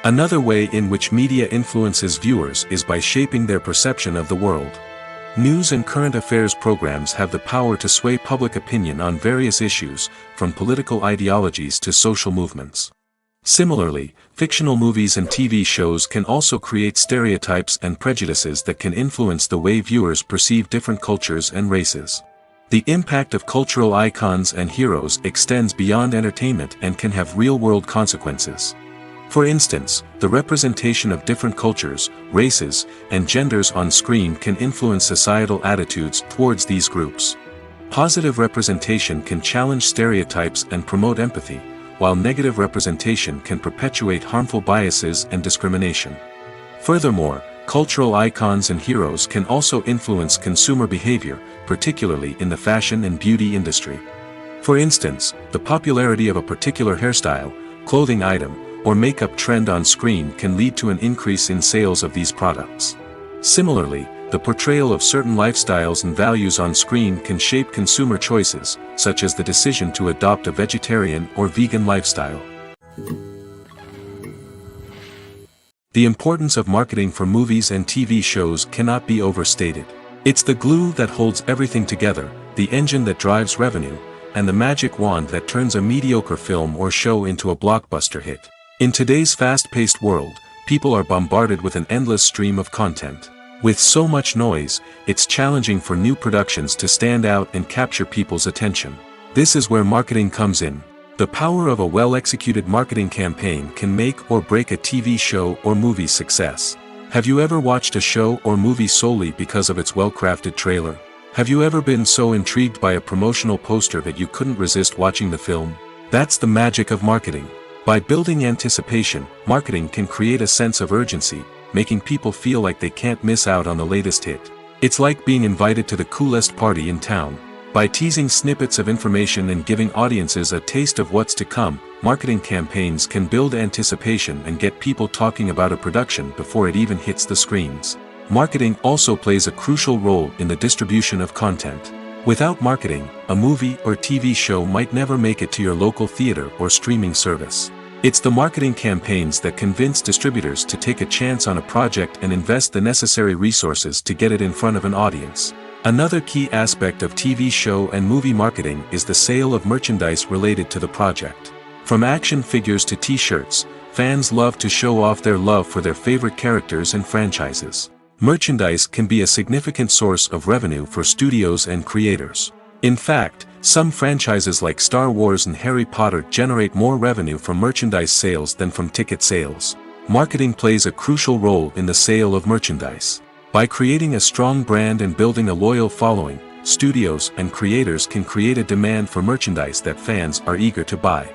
Another way in which media influences viewers is by shaping their perception of the world. News and current affairs programs have the power to sway public opinion on various issues, from political ideologies to social movements. Similarly, fictional movies and TV shows can also create stereotypes and prejudices that can influence the way viewers perceive different cultures and races. The impact of cultural icons and heroes extends beyond entertainment and can have real-world consequences. For instance, the representation of different cultures, races, and genders on screen can influence societal attitudes towards these groups. Positive representation can challenge stereotypes and promote empathy, while negative representation can perpetuate harmful biases and discrimination. Furthermore, cultural icons and heroes can also influence consumer behavior, particularly in the fashion and beauty industry. For instance, the popularity of a particular hairstyle, clothing item, or makeup trend on screen can lead to an increase in sales of these products. Similarly, the portrayal of certain lifestyles and values on screen can shape consumer choices, such as the decision to adopt a vegetarian or vegan lifestyle. The importance of marketing for movies and TV shows cannot be overstated. It's the glue that holds everything together, the engine that drives revenue, and the magic wand that turns a mediocre film or show into a blockbuster hit. In today's fast-paced world, people are bombarded with an endless stream of content. With so much noise, it's challenging for new productions to stand out and capture people's attention. This is where marketing comes in. The power of a well-executed marketing campaign can make or break a TV show or movie's success. Have you ever watched a show or movie solely because of its well-crafted trailer? Have you ever been so intrigued by a promotional poster that you couldn't resist watching the film? That's the magic of marketing. By building anticipation, marketing can create a sense of urgency, making people feel like they can't miss out on the latest hit. It's like being invited to the coolest party in town. By teasing snippets of information and giving audiences a taste of what's to come, marketing campaigns can build anticipation and get people talking about a production before it even hits the screens. Marketing also plays a crucial role in the distribution of content. Without marketing, a movie or TV show might never make it to your local theater or streaming service. It's the marketing campaigns that convince distributors to take a chance on a project and invest the necessary resources to get it in front of an audience. Another key aspect of TV show and movie marketing is the sale of merchandise related to the project. From action figures to t-shirts, fans love to show off their love for their favorite characters and franchises. Merchandise can be a significant source of revenue for studios and creators. In fact, some franchises like Star Wars and Harry Potter generate more revenue from merchandise sales than from ticket sales. Marketing plays a crucial role in the sale of merchandise. By creating a strong brand and building a loyal following, studios and creators can create a demand for merchandise that fans are eager to buy.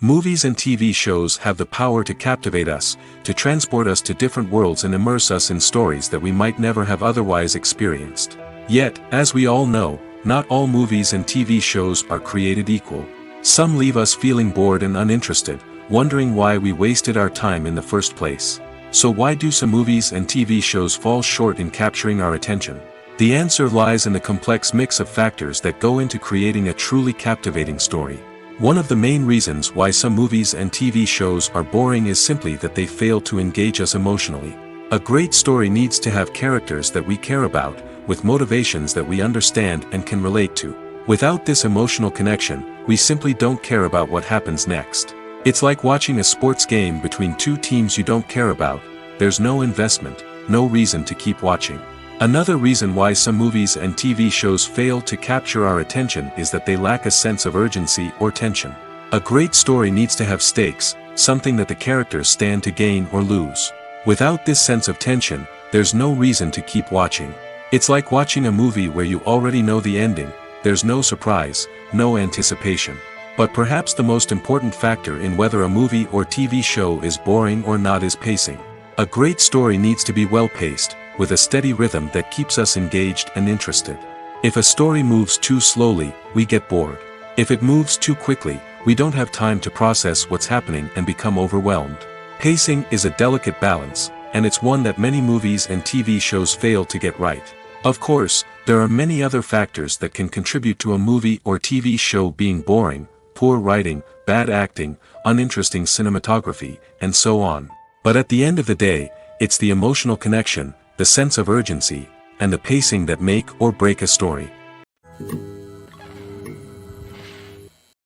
Movies and TV shows have the power to captivate us, to transport us to different worlds and immerse us in stories that we might never have otherwise experienced. Yet, as we all know, not all movies and TV shows are created equal. Some leave us feeling bored and uninterested, wondering why we wasted our time in the first place. So why do some movies and TV shows fall short in capturing our attention? The answer lies in the complex mix of factors that go into creating a truly captivating story. One of the main reasons why some movies and TV shows are boring is simply that they fail to engage us emotionally. A great story needs to have characters that we care about, with motivations that we understand and can relate to. Without this emotional connection, we simply don't care about what happens next. It's like watching a sports game between two teams you don't care about. There's no investment, no reason to keep watching. Another reason why some movies and TV shows fail to capture our attention is that they lack a sense of urgency or tension. A great story needs to have stakes, something that the characters stand to gain or lose. Without this sense of tension, there's no reason to keep watching. It's like watching a movie where you already know the ending. There's no surprise, no anticipation. But perhaps the most important factor in whether a movie or TV show is boring or not is pacing. A great story needs to be well-paced, with a steady rhythm that keeps us engaged and interested. If a story moves too slowly, we get bored. If it moves too quickly, we don't have time to process what's happening and become overwhelmed. Pacing is a delicate balance, and it's one that many movies and TV shows fail to get right. Of course, there are many other factors that can contribute to a movie or TV show being boring: poor writing, bad acting, uninteresting cinematography, and so on. But at the end of the day, it's the emotional connection, the sense of urgency, and the pacing that make or break a story.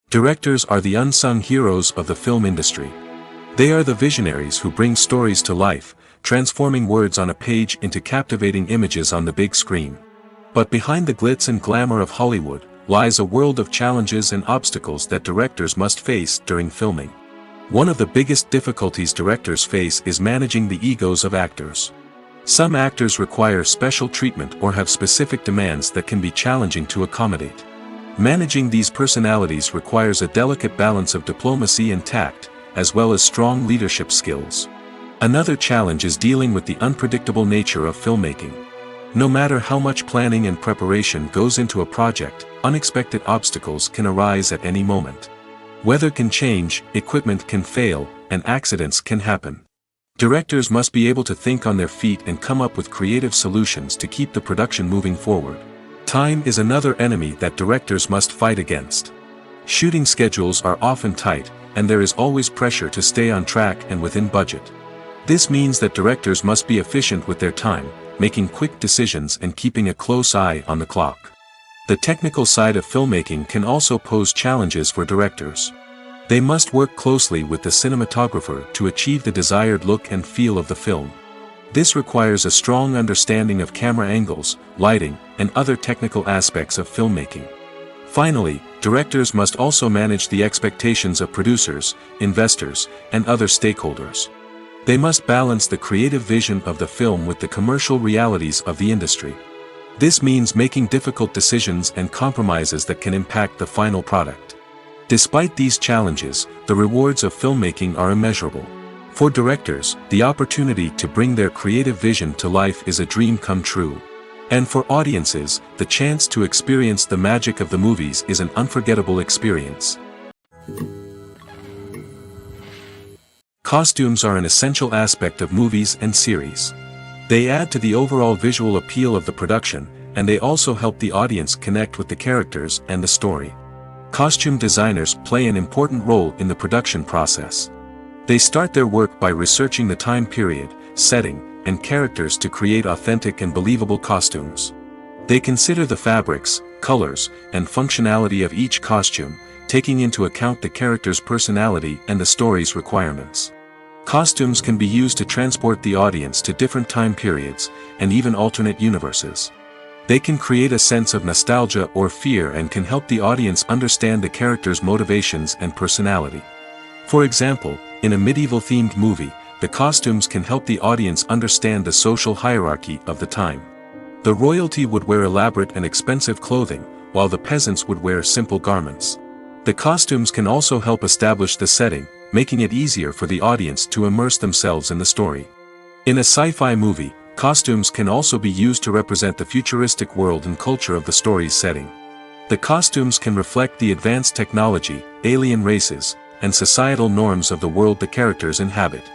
Directors are the unsung heroes of the film industry. They are the visionaries who bring stories to life, transforming words on a page into captivating images on the big screen. But behind the glitz and glamour of Hollywood lies a world of challenges and obstacles that directors must face during filming. One of the biggest difficulties directors face is managing the egos of actors. Some actors require special treatment or have specific demands that can be challenging to accommodate. Managing these personalities requires a delicate balance of diplomacy and tact, as well as strong leadership skills. Another challenge is dealing with the unpredictable nature of filmmaking. No matter how much planning and preparation goes into a project, unexpected obstacles can arise at any moment. Weather can change, equipment can fail, and accidents can happen. Directors must be able to think on their feet and come up with creative solutions to keep the production moving forward. Time is another enemy that directors must fight against. Shooting schedules are often tight, and there is always pressure to stay on track and within budget. This means that directors must be efficient with their time, making quick decisions and keeping a close eye on the clock. The technical side of filmmaking can also pose challenges for directors. They must work closely with the cinematographer to achieve the desired look and feel of the film. This requires a strong understanding of camera angles, lighting, and other technical aspects of filmmaking. Finally, directors must also manage the expectations of producers, investors, and other stakeholders. They must balance the creative vision of the film with the commercial realities of the industry. This means making difficult decisions and compromises that can impact the final product. Despite these challenges, the rewards of filmmaking are immeasurable. For directors, the opportunity to bring their creative vision to life is a dream come true. And for audiences, the chance to experience the magic of the movies is an unforgettable experience. Costumes are an essential aspect of movies and series. They add to the overall visual appeal of the production, and they also help the audience connect with the characters and the story. Costume designers play an important role in the production process. They start their work by researching the time period, setting, and characters to create authentic and believable costumes. They consider the fabrics, colors, and functionality of each costume, taking into account the character's personality and the story's requirements. Costumes can be used to transport the audience to different time periods, and even alternate universes. They can create a sense of nostalgia or fear and can help the audience understand the character's motivations and personality. For example, in a medieval-themed movie, the costumes can help the audience understand the social hierarchy of the time. The royalty would wear elaborate and expensive clothing, while the peasants would wear simple garments. The costumes can also help establish the setting, making it easier for the audience to immerse themselves in the story. In a sci-fi movie, costumes can also be used to represent the futuristic world and culture of the story's setting. The costumes can reflect the advanced technology, alien races, and societal norms of the world the characters inhabit.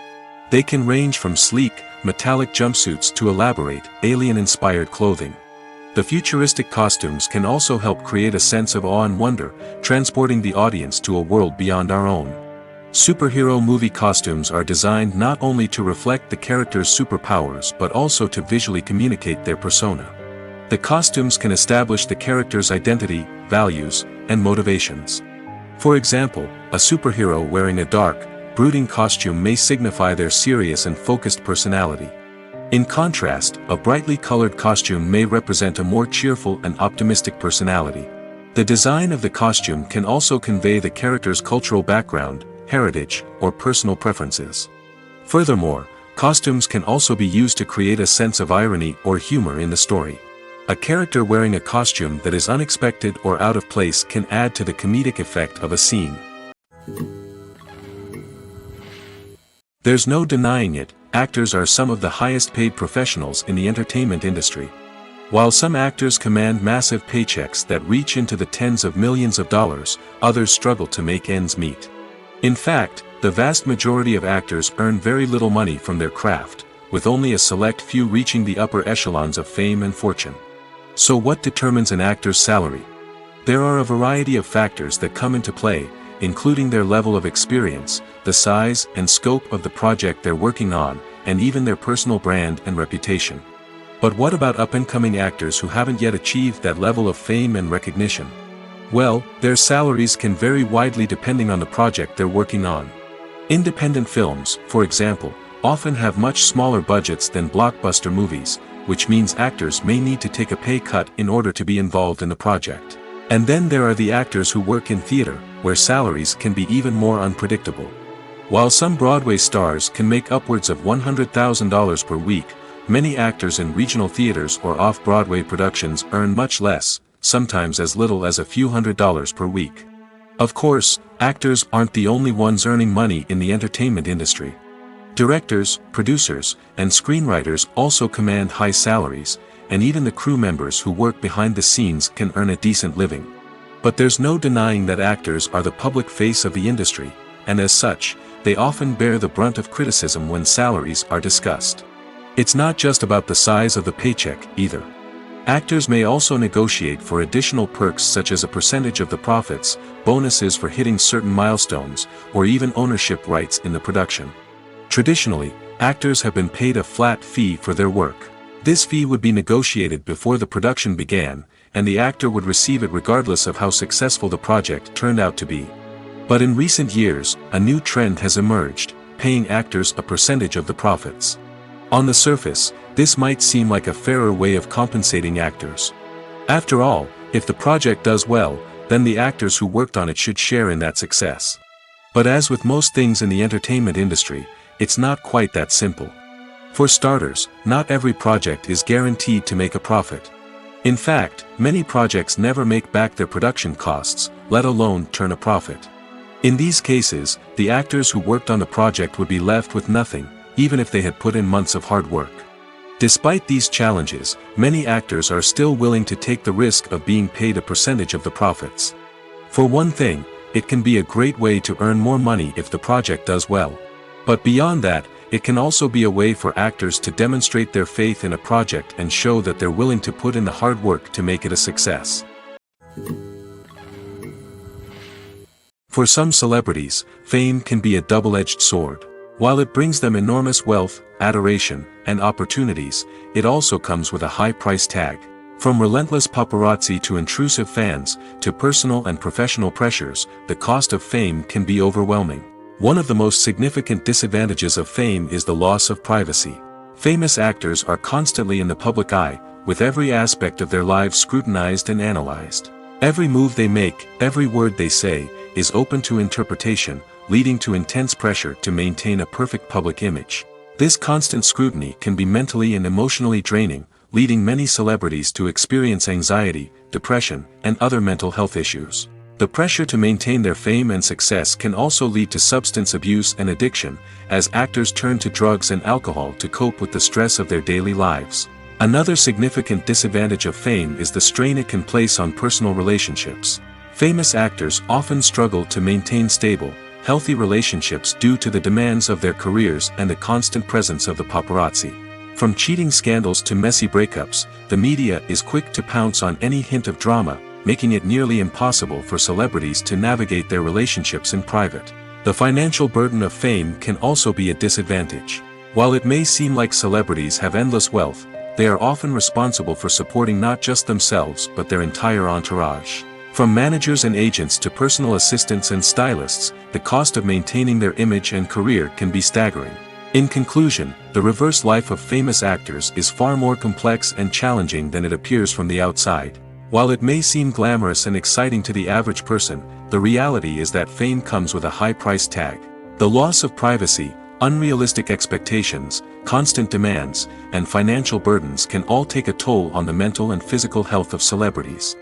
They can range from sleek, metallic jumpsuits to elaborate, alien-inspired clothing. The futuristic costumes can also help create a sense of awe and wonder, transporting the audience to a world beyond our own. Superhero movie costumes are designed not only to reflect the character's superpowers but also to visually communicate their persona. The costumes can establish the character's identity, values, and motivations. For example, a superhero wearing a dark, brooding costume may signify their serious and focused personality. In contrast, a brightly colored costume may represent a more cheerful and optimistic personality. The design of the costume can also convey the character's cultural background, heritage, or personal preferences. Furthermore, costumes can also be used to create a sense of irony or humor in the story. A character wearing a costume that is unexpected or out of place can add to the comedic effect of a scene. There's no denying it, actors are some of the highest paid professionals in the entertainment industry. While some actors command massive paychecks that reach into the tens of millions of dollars, others struggle to make ends meet. In fact, the vast majority of actors earn very little money from their craft, with only a select few reaching the upper echelons of fame and fortune. So what determines an actor's salary? There are a variety of factors that come into play, including their level of experience, the size and scope of the project they're working on, and even their personal brand and reputation. But what about up-and-coming actors who haven't yet achieved that level of fame and recognition? Well, their salaries can vary widely depending on the project they're working on. Independent films, for example, often have much smaller budgets than blockbuster movies, which means actors may need to take a pay cut in order to be involved in the project. And then there are the actors who work in theater, where salaries can be even more unpredictable. While some Broadway stars can make upwards of $100,000 per week, many actors in regional theaters or off-Broadway productions earn much less, sometimes as little as a few $100s per week. Of course, actors aren't the only ones earning money in the entertainment industry. Directors, producers, and screenwriters also command high salaries, and even the crew members who work behind the scenes can earn a decent living. But there's no denying that actors are the public face of the industry, and as such, they often bear the brunt of criticism when salaries are discussed. It's not just about the size of the paycheck, either. Actors may also negotiate for additional perks such as a percentage of the profits, bonuses for hitting certain milestones, or even ownership rights in the production. Traditionally, actors have been paid a flat fee for their work. This fee would be negotiated before the production began, and the actor would receive it regardless of how successful the project turned out to be. But in recent years, a new trend has emerged, paying actors a percentage of the profits. On the surface, this might seem like a fairer way of compensating actors. After all, if the project does well, then the actors who worked on it should share in that success. But as with most things in the entertainment industry, it's not quite that simple. For starters, not every project is guaranteed to make a profit. In fact, many projects never make back their production costs, let alone turn a profit. In these cases, the actors who worked on the project would be left with nothing, even if they had put in months of hard work. Despite these challenges, many actors are still willing to take the risk of being paid a percentage of the profits. For one thing, it can be a great way to earn more money if the project does well. But beyond that, it can also be a way for actors to demonstrate their faith in a project and show that they're willing to put in the hard work to make it a success. For some celebrities, fame can be a double-edged sword. While it brings them enormous wealth, adoration, and opportunities, it also comes with a high price tag. From relentless paparazzi to intrusive fans, to personal and professional pressures, the cost of fame can be overwhelming. One of the most significant disadvantages of fame is the loss of privacy. Famous actors are constantly in the public eye, with every aspect of their lives scrutinized and analyzed. Every move they make, every word they say, is open to interpretation, leading to intense pressure to maintain a perfect public image. This constant scrutiny can be mentally and emotionally draining, leading many celebrities to experience anxiety, depression, and other mental health issues. The pressure to maintain their fame and success can also lead to substance abuse and addiction, as actors turn to drugs and alcohol to cope with the stress of their daily lives. Another significant disadvantage of fame is the strain it can place on personal relationships. Famous actors often struggle to maintain stable, healthy relationships due to the demands of their careers and the constant presence of the paparazzi. From cheating scandals to messy breakups, the media is quick to pounce on any hint of drama, making it nearly impossible for celebrities to navigate their relationships in private. The financial burden of fame can also be a disadvantage. While it may seem like celebrities have endless wealth, they are often responsible for supporting not just themselves but their entire entourage. From managers and agents to personal assistants and stylists, the cost of maintaining their image and career can be staggering. In conclusion, the reverse life of famous actors is far more complex and challenging than it appears from the outside. While it may seem glamorous and exciting to the average person, the reality is that fame comes with a high price tag. The loss of privacy, unrealistic expectations, constant demands, and financial burdens can all take a toll on the mental and physical health of celebrities.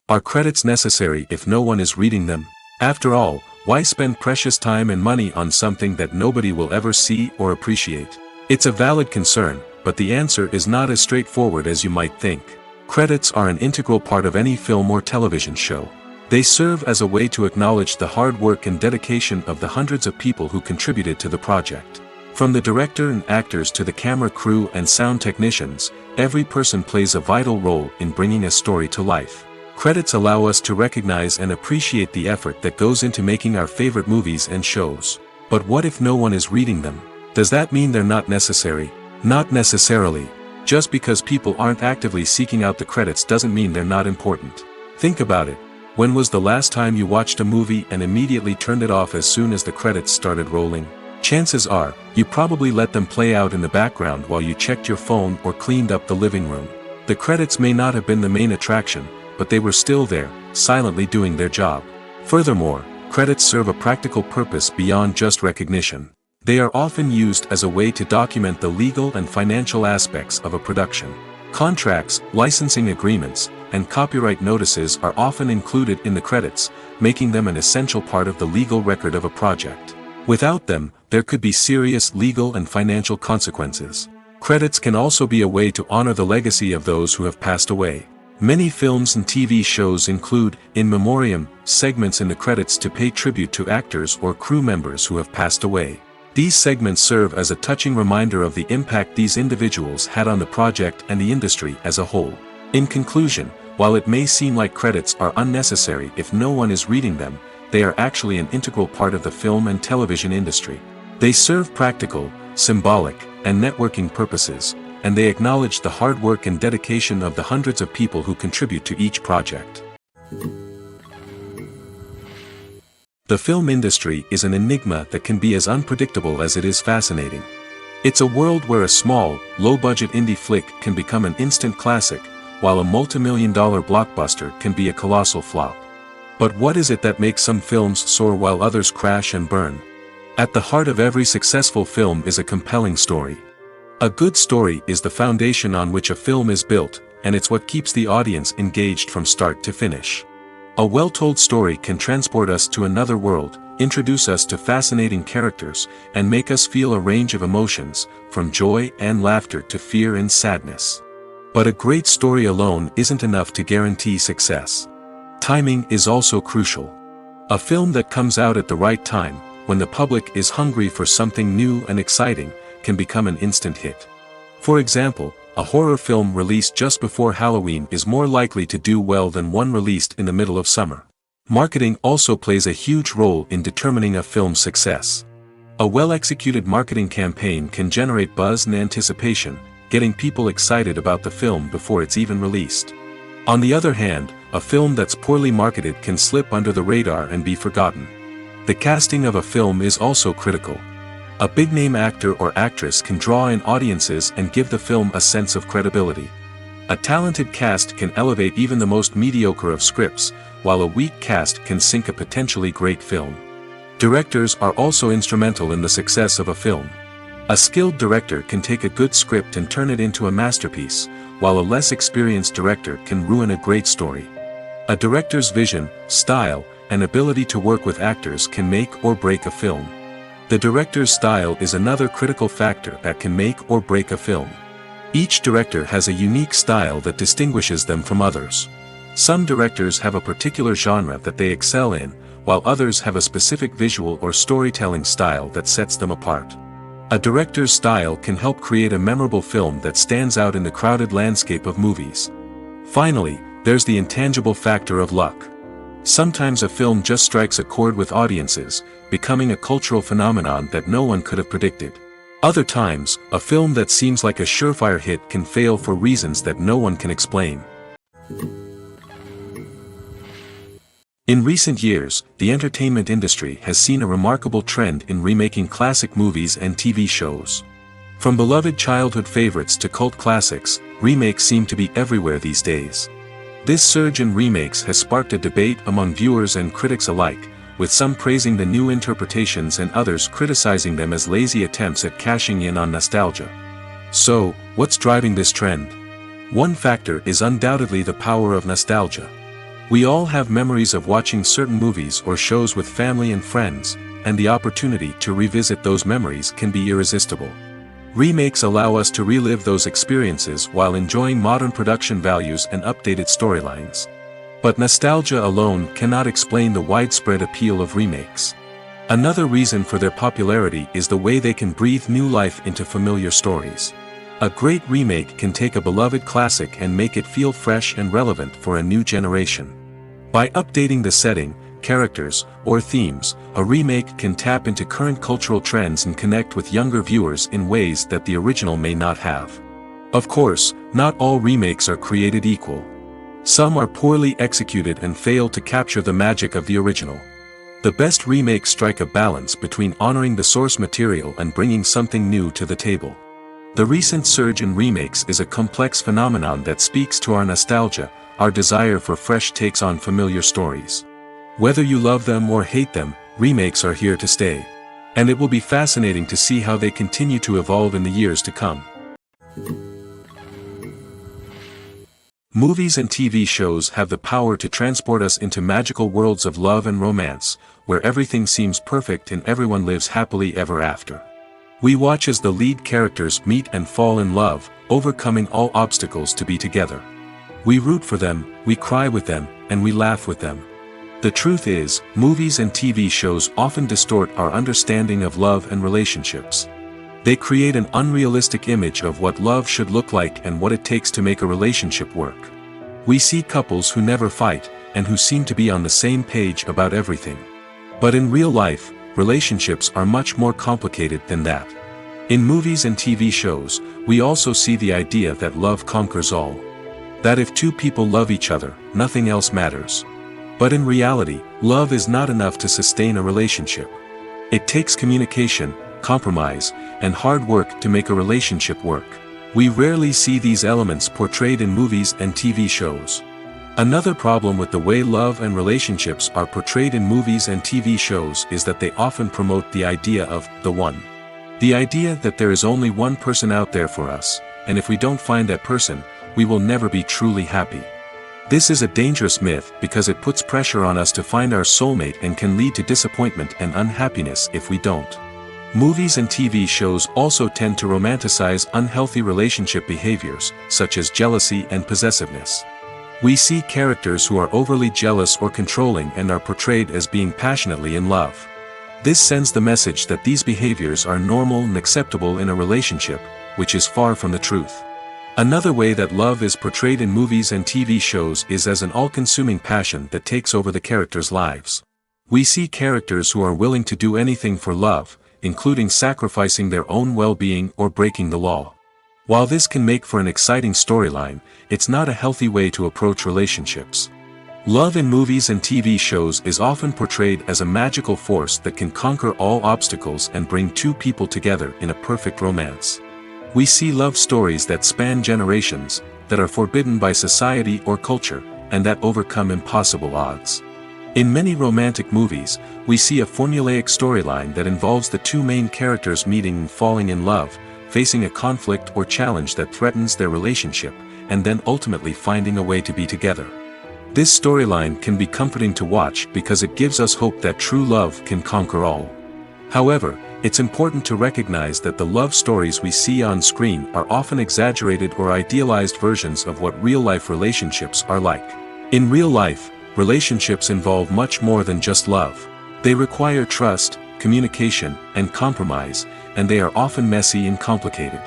Are credits necessary if no one is reading them? After all, why spend precious time and money on something that nobody will ever see or appreciate? It's a valid concern, but the answer is not as straightforward as you might think. Credits are an integral part of any film or television show. They serve as a way to acknowledge the hard work and dedication of the hundreds of people who contributed to the project. From the director and actors to the camera crew and sound technicians, every person plays a vital role in bringing a story to life. Credits allow us to recognize and appreciate the effort that goes into making our favorite movies and shows. But what if no one is reading them? Does that mean they're not necessary? Not necessarily. Just because people aren't actively seeking out the credits doesn't mean they're not important. Think about it. When was the last time you watched a movie and immediately turned it off as soon as the credits started rolling? Chances are, you probably let them play out in the background while you checked your phone or cleaned up the living room. The credits may not have been the main attraction, but they were still there, silently doing their job. Furthermore, credits serve a practical purpose beyond just recognition. They are often used as a way to document the legal and financial aspects of a production. Contracts, licensing agreements, and copyright notices are often included in the credits, making them an essential part of the legal record of a project. Without them, there could be serious legal and financial consequences. Credits can also be a way to honor the legacy of those who have passed away. Many films and TV shows include, in memoriam, segments in the credits to pay tribute to actors or crew members who have passed away. These segments serve as a touching reminder of the impact these individuals had on the project and the industry as a whole. In conclusion, while it may seem like credits are unnecessary if no one is reading them, they are actually an integral part of the film and television industry. They serve practical, symbolic, and networking purposes, and they acknowledge the hard work and dedication of the hundreds of people who contribute to each project. The film industry is an enigma that can be as unpredictable as it is fascinating. It's a world where a small, low-budget indie flick can become an instant classic, while a multi-million-dollar blockbuster can be a colossal flop. But what is it that makes some films soar while others crash and burn? At the heart of every successful film is a compelling story. A good story is the foundation on which a film is built, and it's what keeps the audience engaged from start to finish. A well-told story can transport us to another world, introduce us to fascinating characters, and make us feel a range of emotions, from joy and laughter to fear and sadness. But a great story alone isn't enough to guarantee success. Timing is also crucial. A film that comes out at the right time, when the public is hungry for something new and exciting, can become an instant hit. For example, a horror film released just before Halloween is more likely to do well than one released in the middle of summer. Marketing also plays a huge role in determining a film's success. A well-executed marketing campaign can generate buzz and anticipation, getting people excited about the film before it's even released. On the other hand, a film that's poorly marketed can slip under the radar and be forgotten. The casting of a film is also critical. A big-name actor or actress can draw in audiences and give the film a sense of credibility. A talented cast can elevate even the most mediocre of scripts, while a weak cast can sink a potentially great film. Directors are also instrumental in the success of a film. A skilled director can take a good script and turn it into a masterpiece, while a less experienced director can ruin a great story. A director's vision, style, and ability to work with actors can make or break a film. The director's style is another critical factor that can make or break a film. Each director has a unique style that distinguishes them from others. Some directors have a particular genre that they excel in, while others have a specific visual or storytelling style that sets them apart. A director's style can help create a memorable film that stands out in the crowded landscape of movies. Finally, there's the intangible factor of luck. Sometimes a film just strikes a chord with audiences, becoming a cultural phenomenon that no one could have predicted. Other times, a film that seems like a surefire hit can fail for reasons that no one can explain. In recent years, the entertainment industry has seen a remarkable trend in remaking classic movies and TV shows. From beloved childhood favorites to cult classics, remakes seem to be everywhere these days. This surge in remakes has sparked a debate among viewers and critics alike, with some praising the new interpretations and others criticizing them as lazy attempts at cashing in on nostalgia. So, what's driving this trend? One factor is undoubtedly the power of nostalgia. We all have memories of watching certain movies or shows with family and friends, and the opportunity to revisit those memories can be irresistible. Remakes allow us to relive those experiences while enjoying modern production values and updated storylines. But nostalgia alone cannot explain the widespread appeal of remakes. Another reason for their popularity is the way they can breathe new life into familiar stories. A great remake can take a beloved classic and make it feel fresh and relevant for a new generation. By updating the setting, characters, or themes, a remake can tap into current cultural trends and connect with younger viewers in ways that the original may not have. Of course, not all remakes are created equal. Some are poorly executed and fail to capture the magic of the original. The best remakes strike a balance between honoring the source material and bringing something new to the table. The recent surge in remakes is a complex phenomenon that speaks to our nostalgia, our desire for fresh takes on familiar stories. Whether you love them or hate them, remakes are here to stay. And it will be fascinating to see how they continue to evolve in the years to come. Movies and TV shows have the power to transport us into magical worlds of love and romance, where everything seems perfect and everyone lives happily ever after. We watch as the lead characters meet and fall in love, overcoming all obstacles to be together. We root for them, we cry with them, and we laugh with them. The truth is, movies and TV shows often distort our understanding of love and relationships. They create an unrealistic image of what love should look like and what it takes to make a relationship work. We see couples who never fight, and who seem to be on the same page about everything. But in real life, relationships are much more complicated than that. In movies and TV shows, we also see the idea that love conquers all. That if two people love each other, nothing else matters. But in reality, love is not enough to sustain a relationship. It takes communication, compromise, and hard work to make a relationship work. We rarely see these elements portrayed in movies and TV shows. Another problem with the way love and relationships are portrayed in movies and TV shows is that they often promote the idea of the one. The idea that there is only one person out there for us, and if we don't find that person, we will never be truly happy. This is a dangerous myth because it puts pressure on us to find our soulmate and can lead to disappointment and unhappiness if we don't. Movies and TV shows also tend to romanticize unhealthy relationship behaviors, such as jealousy and possessiveness. We see characters who are overly jealous or controlling and are portrayed as being passionately in love. This sends the message that these behaviors are normal and acceptable in a relationship, which is far from the truth. Another way that love is portrayed in movies and TV shows is as an all-consuming passion that takes over the characters' lives. We see characters who are willing to do anything for love, including sacrificing their own well-being or breaking the law. While this can make for an exciting storyline, it's not a healthy way to approach relationships. Love in movies and TV shows is often portrayed as a magical force that can conquer all obstacles and bring two people together in a perfect romance. We see love stories that span generations, that are forbidden by society or culture, and that overcome impossible odds. In many romantic movies, we see a formulaic storyline that involves the two main characters meeting and falling in love, facing a conflict or challenge that threatens their relationship, and then ultimately finding a way to be together. This storyline can be comforting to watch because it gives us hope that true love can conquer all. However, it's important to recognize that the love stories we see on screen are often exaggerated or idealized versions of what real-life relationships are like. In real life, relationships involve much more than just love. They require trust, communication, and compromise, and they are often messy and complicated.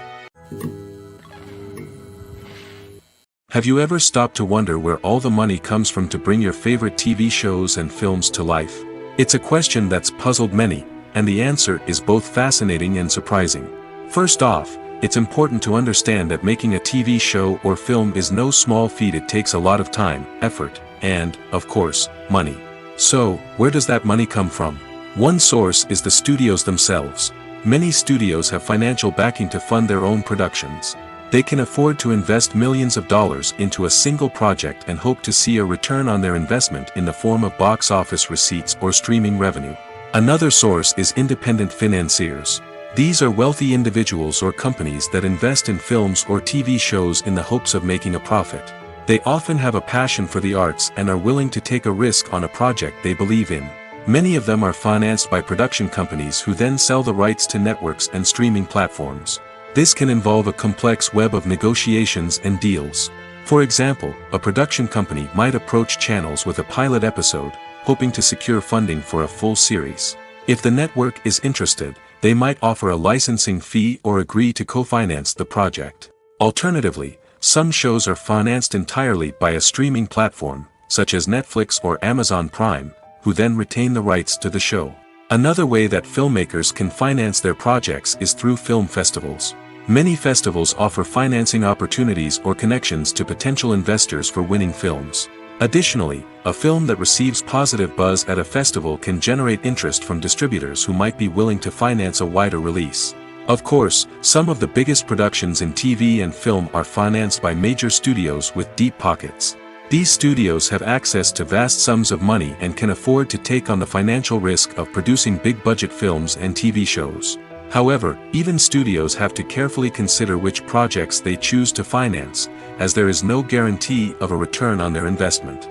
Have you ever stopped to wonder where all the money comes from to bring your favorite TV shows and films to life? It's a question that's puzzled many, and the answer is both fascinating and surprising. First off, it's important to understand that making a TV show or film is no small feat. It takes a lot of time, effort, and, of course, money. So, where does that money come from? One source is the studios themselves. Many studios have financial backing to fund their own productions. They can afford to invest millions of dollars into a single project and hope to see a return on their investment in the form of box office receipts or streaming revenue. Another source is independent financiers. These are wealthy individuals or companies that invest in films or TV shows in the hopes of making a profit. They often have a passion for the arts and are willing to take a risk on a project they believe in. Many of them are financed by production companies who then sell the rights to networks and streaming platforms. This can involve a complex web of negotiations and deals. For example, a production company might approach channels with a pilot episode, hoping to secure funding for a full series. If the network is interested, they might offer a licensing fee or agree to co-finance the project. Alternatively, some shows are financed entirely by a streaming platform, such as Netflix or Amazon Prime, who then retain the rights to the show. Another way that filmmakers can finance their projects is through film festivals. Many festivals offer financing opportunities or connections to potential investors for winning films. Additionally, a film that receives positive buzz at a festival can generate interest from distributors who might be willing to finance a wider release. Of course, some of the biggest productions in TV and film are financed by major studios with deep pockets. These studios have access to vast sums of money and can afford to take on the financial risk of producing big-budget films and TV shows. However, even studios have to carefully consider which projects they choose to finance, as there is no guarantee of a return on their investment.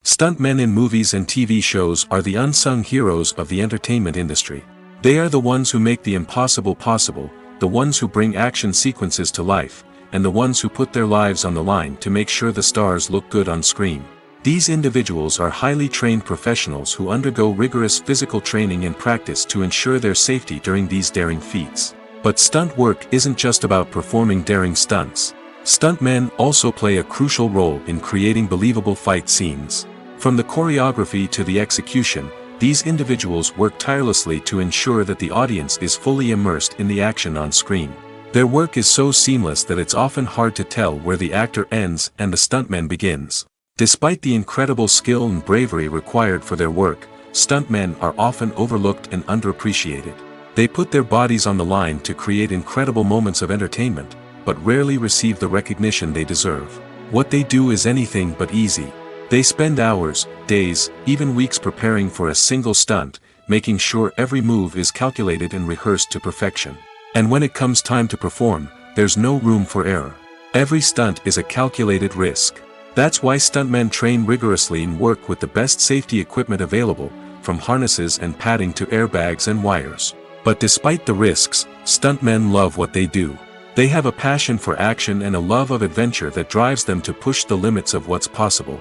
Stuntmen in movies and TV shows are the unsung heroes of the entertainment industry. They are the ones who make the impossible possible, the ones who bring action sequences to life, and the ones who put their lives on the line to make sure the stars look good on screen. These individuals are highly trained professionals who undergo rigorous physical training and practice to ensure their safety during these daring feats. But stunt work isn't just about performing daring stunts. Stuntmen also play a crucial role in creating believable fight scenes. From the choreography to the execution, these individuals work tirelessly to ensure that the audience is fully immersed in the action on screen. Their work is so seamless that it's often hard to tell where the actor ends and the stuntman begins. Despite the incredible skill and bravery required for their work, stuntmen are often overlooked and underappreciated. They put their bodies on the line to create incredible moments of entertainment, but rarely receive the recognition they deserve. What they do is anything but easy. They spend hours, days, even weeks preparing for a single stunt, making sure every move is calculated and rehearsed to perfection. And when it comes time to perform, there's no room for error. Every stunt is a calculated risk. That's why stuntmen train rigorously and work with the best safety equipment available, from harnesses and padding to airbags and wires. But despite the risks, stuntmen love what they do. They have a passion for action and a love of adventure that drives them to push the limits of what's possible.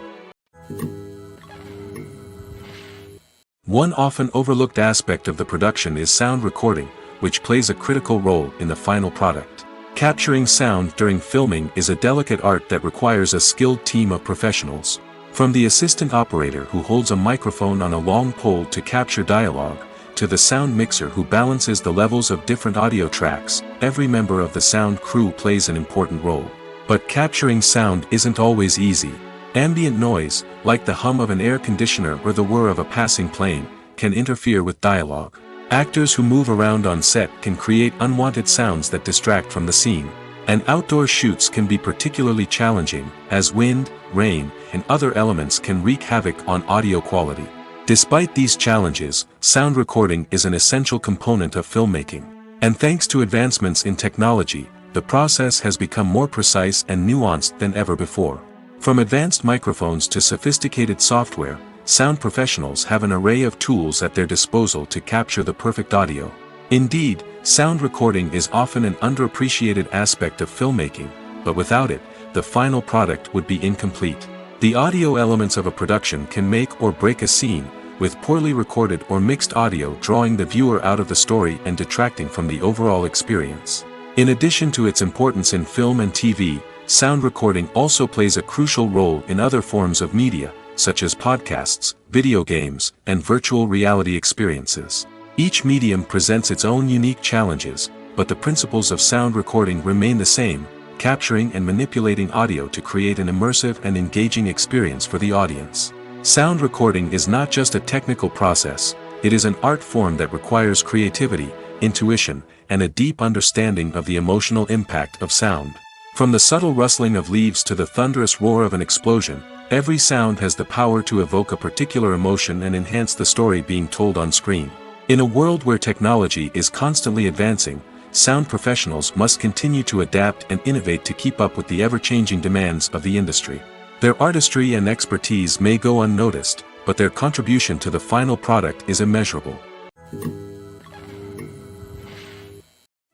One often overlooked aspect of the production is sound recording, which plays a critical role in the final product. Capturing sound during filming is a delicate art that requires a skilled team of professionals. From the assistant operator who holds a microphone on a long pole to capture dialogue, to the sound mixer who balances the levels of different audio tracks, every member of the sound crew plays an important role. But capturing sound isn't always easy. Ambient noise, like the hum of an air conditioner or the whir of a passing plane, can interfere with dialogue. Actors who move around on set can create unwanted sounds that distract from the scene. And outdoor shoots can be particularly challenging, as wind, rain, and other elements can wreak havoc on audio quality. Despite these challenges, sound recording is an essential component of filmmaking. And thanks to advancements in technology, the process has become more precise and nuanced than ever before. From advanced microphones to sophisticated software, sound professionals have an array of tools at their disposal to capture the perfect audio. Indeed, sound recording is often an underappreciated aspect of filmmaking, but without it, the final product would be incomplete. The audio elements of a production can make or break a scene, with poorly recorded or mixed audio drawing the viewer out of the story and detracting from the overall experience. In addition to its importance in film and TV, sound recording also plays a crucial role in other forms of media, such as podcasts, video games, and virtual reality experiences. Each medium presents its own unique challenges, but the principles of sound recording remain the same, capturing and manipulating audio to create an immersive and engaging experience for the audience. Sound recording is not just a technical process, it is an art form that requires creativity, intuition, and a deep understanding of the emotional impact of sound. From the subtle rustling of leaves to the thunderous roar of an explosion, every sound has the power to evoke a particular emotion and enhance the story being told on screen. In a world where technology is constantly advancing, sound professionals must continue to adapt and innovate to keep up with the ever-changing demands of the industry. Their artistry and expertise may go unnoticed, but their contribution to the final product is immeasurable.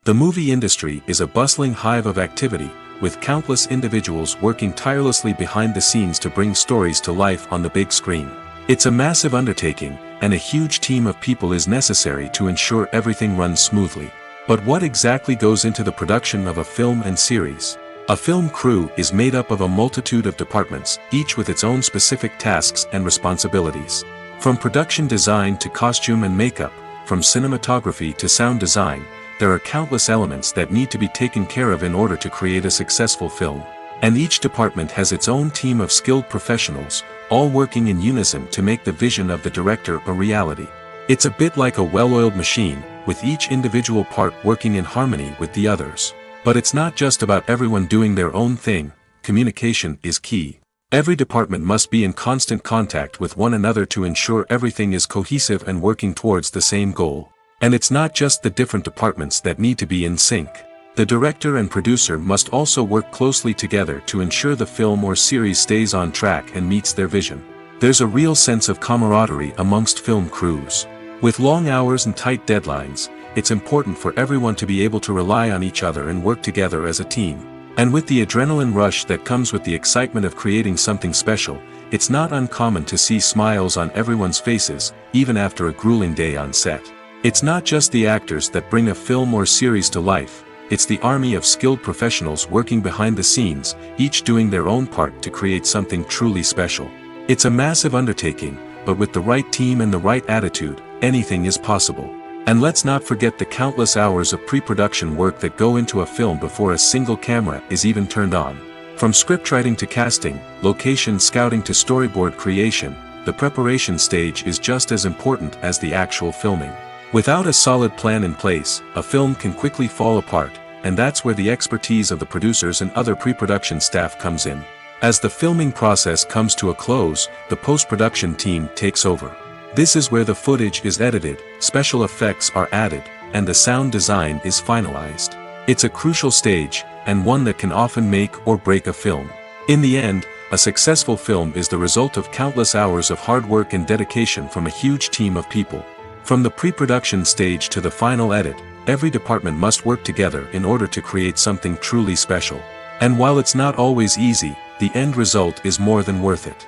The movie industry is a bustling hive of activity, with countless individuals working tirelessly behind the scenes to bring stories to life on the big screen. It's a massive undertaking, and a huge team of people is necessary to ensure everything runs smoothly. But what exactly goes into the production of a film and series? A film crew is made up of a multitude of departments, each with its own specific tasks and responsibilities. From production design to costume and makeup, from cinematography to sound design, there are countless elements that need to be taken care of in order to create a successful film. And each department has its own team of skilled professionals, all working in unison to make the vision of the director a reality. It's a bit like a well-oiled machine, with each individual part working in harmony with the others. But it's not just about everyone doing their own thing, communication is key. Every department must be in constant contact with one another to ensure everything is cohesive and working towards the same goal. And it's not just the different departments that need to be in sync. The director and producer must also work closely together to ensure the film or series stays on track and meets their vision. There's a real sense of camaraderie amongst film crews. With long hours and tight deadlines, it's important for everyone to be able to rely on each other and work together as a team. And with the adrenaline rush that comes with the excitement of creating something special, it's not uncommon to see smiles on everyone's faces, even after a grueling day on set. It's not just the actors that bring a film or series to life, it's the army of skilled professionals working behind the scenes, each doing their own part to create something truly special. It's a massive undertaking, but with the right team and the right attitude, anything is possible. And let's not forget the countless hours of pre-production work that go into a film before a single camera is even turned on. From scriptwriting to casting, location scouting to storyboard creation, the preparation stage is just as important as the actual filming. Without a solid plan in place, a film can quickly fall apart, and that's where the expertise of the producers and other pre-production staff comes in. As the filming process comes to a close, the post-production team takes over. This is where the footage is edited, special effects are added, and the sound design is finalized. It's a crucial stage, and one that can often make or break a film. In the end, a successful film is the result of countless hours of hard work and dedication from a huge team of people. From the pre-production stage to the final edit, every department must work together in order to create something truly special. And while it's not always easy, the end result is more than worth it.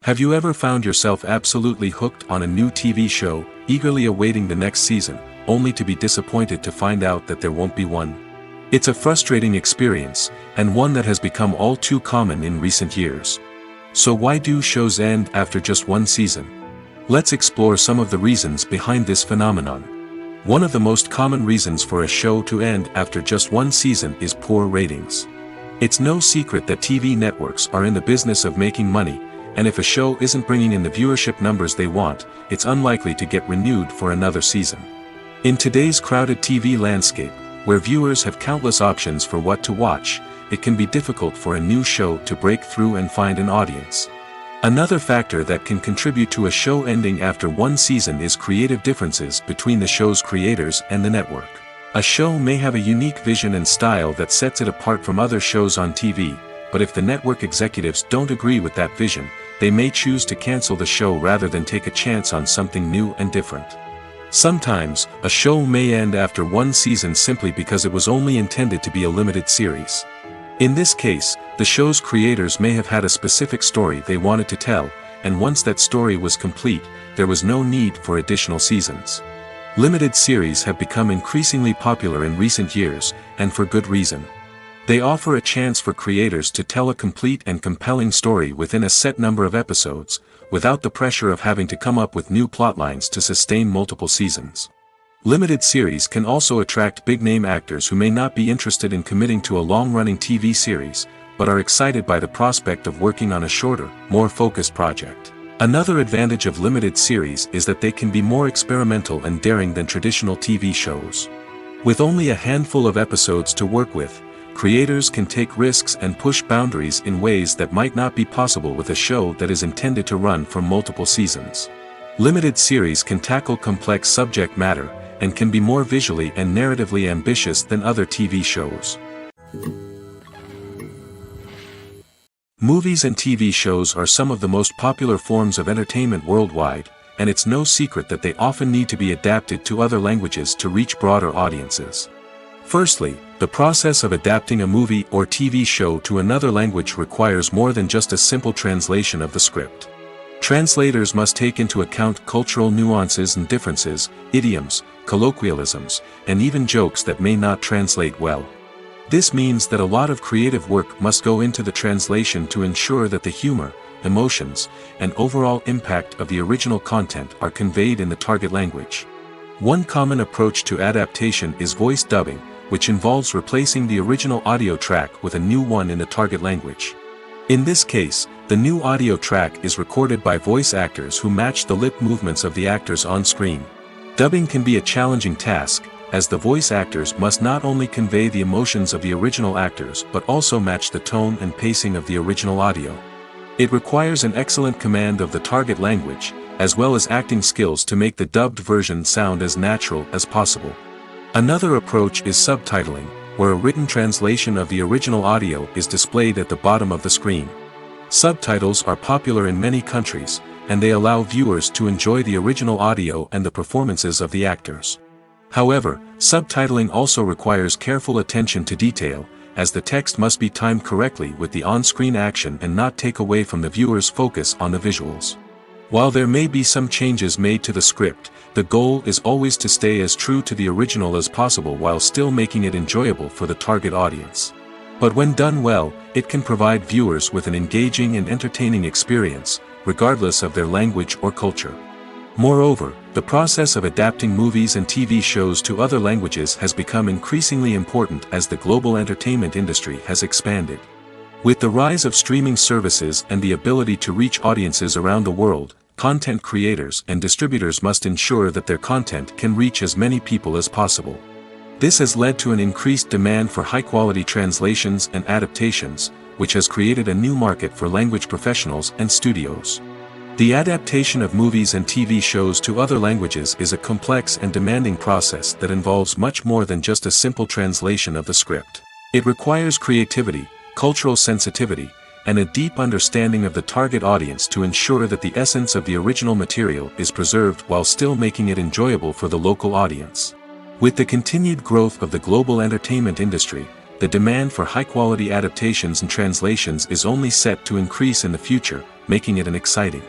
Have you ever found yourself absolutely hooked on a new TV show, eagerly awaiting the next season, only to be disappointed to find out that there won't be one? It's a frustrating experience, and one that has become all too common in recent years. So why do shows end after just one season? Let's explore some of the reasons behind this phenomenon. One of the most common reasons for a show to end after just one season is poor ratings. It's no secret that TV networks are in the business of making money, and if a show isn't bringing in the viewership numbers they want, it's unlikely to get renewed for another season. In today's crowded TV landscape, where viewers have countless options for what to watch, it can be difficult for a new show to break through and find an audience. Another factor that can contribute to a show ending after one season is creative differences between the show's creators and the network. A show may have a unique vision and style that sets it apart from other shows on TV, but if the network executives don't agree with that vision, they may choose to cancel the show rather than take a chance on something new and different. Sometimes, a show may end after one season simply because it was only intended to be a limited series. In this case, the show's creators may have had a specific story they wanted to tell, and once that story was complete, there was no need for additional seasons. Limited series have become increasingly popular in recent years, and for good reason. They offer a chance for creators to tell a complete and compelling story within a set number of episodes, without the pressure of having to come up with new plotlines to sustain multiple seasons. Limited series can also attract big-name actors who may not be interested in committing to a long-running TV series, but are excited by the prospect of working on a shorter, more focused project. Another advantage of limited series is that they can be more experimental and daring than traditional TV shows. With only a handful of episodes to work with, creators can take risks and push boundaries in ways that might not be possible with a show that is intended to run for multiple seasons. Limited series can tackle complex subject matter, and can be more visually and narratively ambitious than other TV shows. Movies and TV shows are some of the most popular forms of entertainment worldwide, and it's no secret that they often need to be adapted to other languages to reach broader audiences. Firstly, the process of adapting a movie or TV show to another language requires more than just a simple translation of the script. Translators must take into account cultural nuances and differences, idioms, colloquialisms, and even jokes that may not translate well. This means that a lot of creative work must go into the translation to ensure that the humor, emotions, and overall impact of the original content are conveyed in the target language. One common approach to adaptation is voice dubbing, which involves replacing the original audio track with a new one in the target language. In this case, the new audio track is recorded by voice actors who match the lip movements of the actors on screen. Dubbing can be a challenging task, as the voice actors must not only convey the emotions of the original actors but also match the tone and pacing of the original audio. It requires an excellent command of the target language, as well as acting skills to make the dubbed version sound as natural as possible. Another approach is subtitling, where a written translation of the original audio is displayed at the bottom of the screen. Subtitles are popular in many countries, and they allow viewers to enjoy the original audio and the performances of the actors. However, subtitling also requires careful attention to detail, as the text must be timed correctly with the on-screen action and not take away from the viewer's focus on the visuals. While there may be some changes made to the script, the goal is always to stay as true to the original as possible while still making it enjoyable for the target audience. But when done well, it can provide viewers with an engaging and entertaining experience, regardless of their language or culture. Moreover, the process of adapting movies and TV shows to other languages has become increasingly important as the global entertainment industry has expanded. With the rise of streaming services and the ability to reach audiences around the world, content creators and distributors must ensure that their content can reach as many people as possible. This has led to an increased demand for high-quality translations and adaptations, which has created a new market for language professionals and studios. The adaptation of movies and TV shows to other languages is a complex and demanding process that involves much more than just a simple translation of the script. It requires creativity, cultural sensitivity, and a deep understanding of the target audience to ensure that the essence of the original material is preserved while still making it enjoyable for the local audience. With the continued growth of the global entertainment industry, the demand for high-quality adaptations and translations is only set to increase in the future, making it an exciting.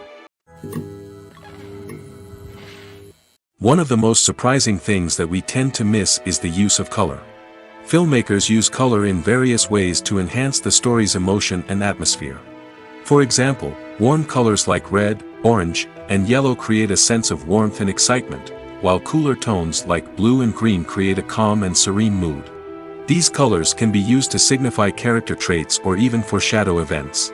One of the most surprising things that we tend to miss is the use of color. Filmmakers use color in various ways to enhance the story's emotion and atmosphere. For example, warm colors like red, orange, and yellow create a sense of warmth and excitement, while cooler tones like blue and green create a calm and serene mood. These colors can be used to signify character traits or even foreshadow events.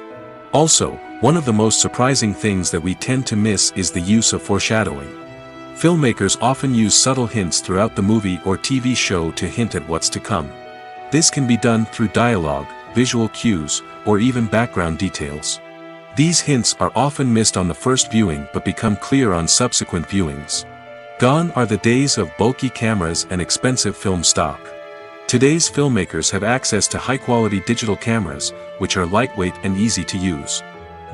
Also, one of the most surprising things that we tend to miss is the use of foreshadowing. Filmmakers often use subtle hints throughout the movie or TV show to hint at what's to come. This can be done through dialogue, visual cues, or even background details. These hints are often missed on the first viewing but become clear on subsequent viewings. Gone are the days of bulky cameras and expensive film stock. Today's filmmakers have access to high-quality digital cameras, which are lightweight and easy to use.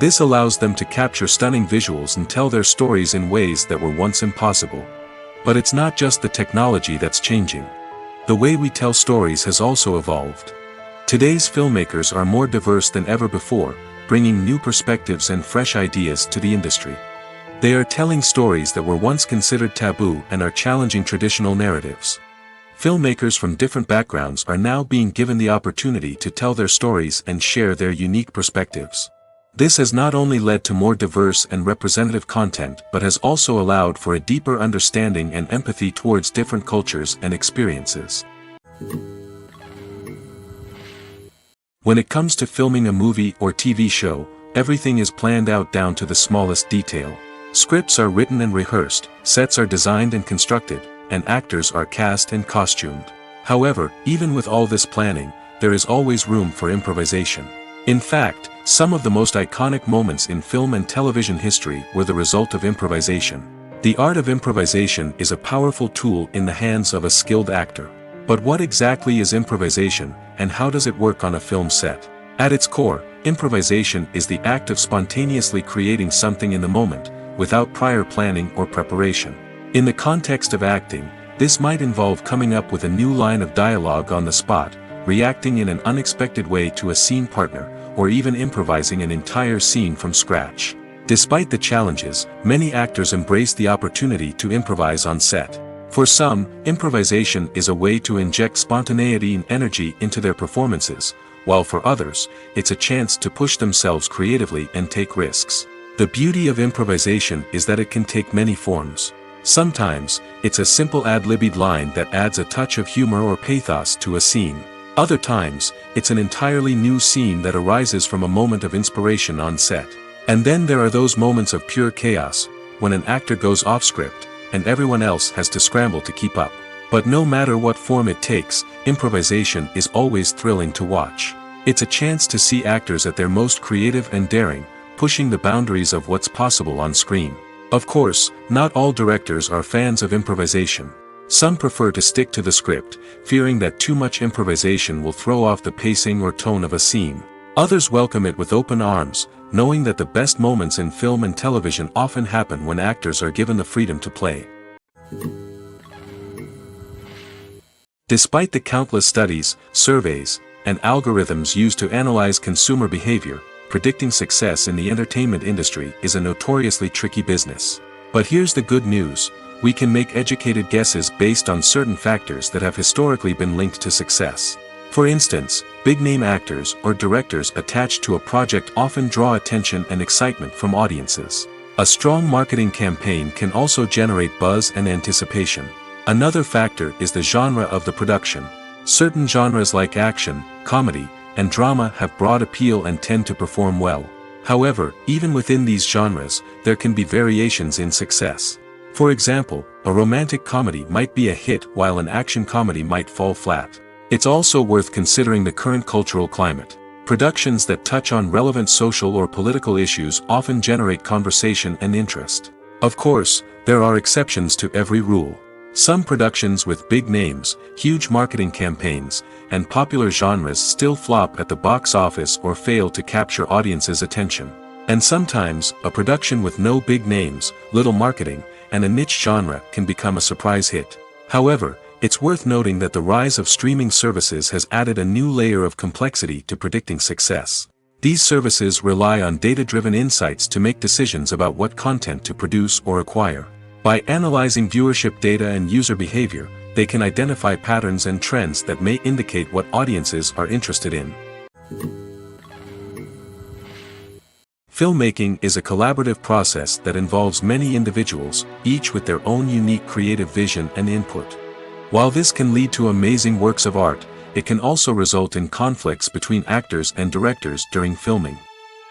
This allows them to capture stunning visuals and tell their stories in ways that were once impossible. But it's not just the technology that's changing. The way we tell stories has also evolved. Today's filmmakers are more diverse than ever before, bringing new perspectives and fresh ideas to the industry. They are telling stories that were once considered taboo and are challenging traditional narratives. Filmmakers from different backgrounds are now being given the opportunity to tell their stories and share their unique perspectives. This has not only led to more diverse and representative content but has also allowed for a deeper understanding and empathy towards different cultures and experiences. When it comes to filming a movie or TV show, everything is planned out down to the smallest detail. Scripts are written and rehearsed, sets are designed and constructed, and actors are cast and costumed. However, even with all this planning, there is always room for improvisation. In fact, some of the most iconic moments in film and television history were the result of improvisation. The art of improvisation is a powerful tool in the hands of a skilled actor. But what exactly is improvisation, and how does it work on a film set? At its core, improvisation is the act of spontaneously creating something in the moment, without prior planning or preparation. In the context of acting, this might involve coming up with a new line of dialogue on the spot, reacting in an unexpected way to a scene partner, or even improvising an entire scene from scratch. Despite the challenges, many actors embrace the opportunity to improvise on set. For some, improvisation is a way to inject spontaneity and energy into their performances, while for others, it's a chance to push themselves creatively and take risks. The beauty of improvisation is that it can take many forms. Sometimes, it's a simple ad-libbed line that adds a touch of humor or pathos to a scene. Other times, it's an entirely new scene that arises from a moment of inspiration on set. And then there are those moments of pure chaos, when an actor goes off script, and everyone else has to scramble to keep up. But no matter what form it takes, improvisation is always thrilling to watch. It's a chance to see actors at their most creative and daring, pushing the boundaries of what's possible on screen. Of course, not all directors are fans of improvisation. Some prefer to stick to the script, fearing that too much improvisation will throw off the pacing or tone of a scene. Others welcome it with open arms, knowing that the best moments in film and television often happen when actors are given the freedom to play. Despite the countless studies, surveys, and algorithms used to analyze consumer behavior, predicting success in the entertainment industry is a notoriously tricky business. But here's the good news: we can make educated guesses based on certain factors that have historically been linked to success. For instance, big-name actors or directors attached to a project often draw attention and excitement from audiences. A strong marketing campaign can also generate buzz and anticipation. Another factor is the genre of the production. Certain genres like action, comedy, and drama have broad appeal and tend to perform well. However, even within these genres, there can be variations in success. For example, a romantic comedy might be a hit while an action comedy might fall flat. It's also worth considering the current cultural climate. Productions that touch on relevant social or political issues often generate conversation and interest. Of course, there are exceptions to every rule. Some productions with big names, huge marketing campaigns, and popular genres still flop at the box office or fail to capture audiences' attention. And sometimes, a production with no big names, little marketing, and a niche genre can become a surprise hit. However, it's worth noting that the rise of streaming services has added a new layer of complexity to predicting success. These services rely on data-driven insights to make decisions about what content to produce or acquire. By analyzing viewership data and user behavior, they can identify patterns and trends that may indicate what audiences are interested in. Filmmaking is a collaborative process that involves many individuals, each with their own unique creative vision and input. While this can lead to amazing works of art, it can also result in conflicts between actors and directors during filming.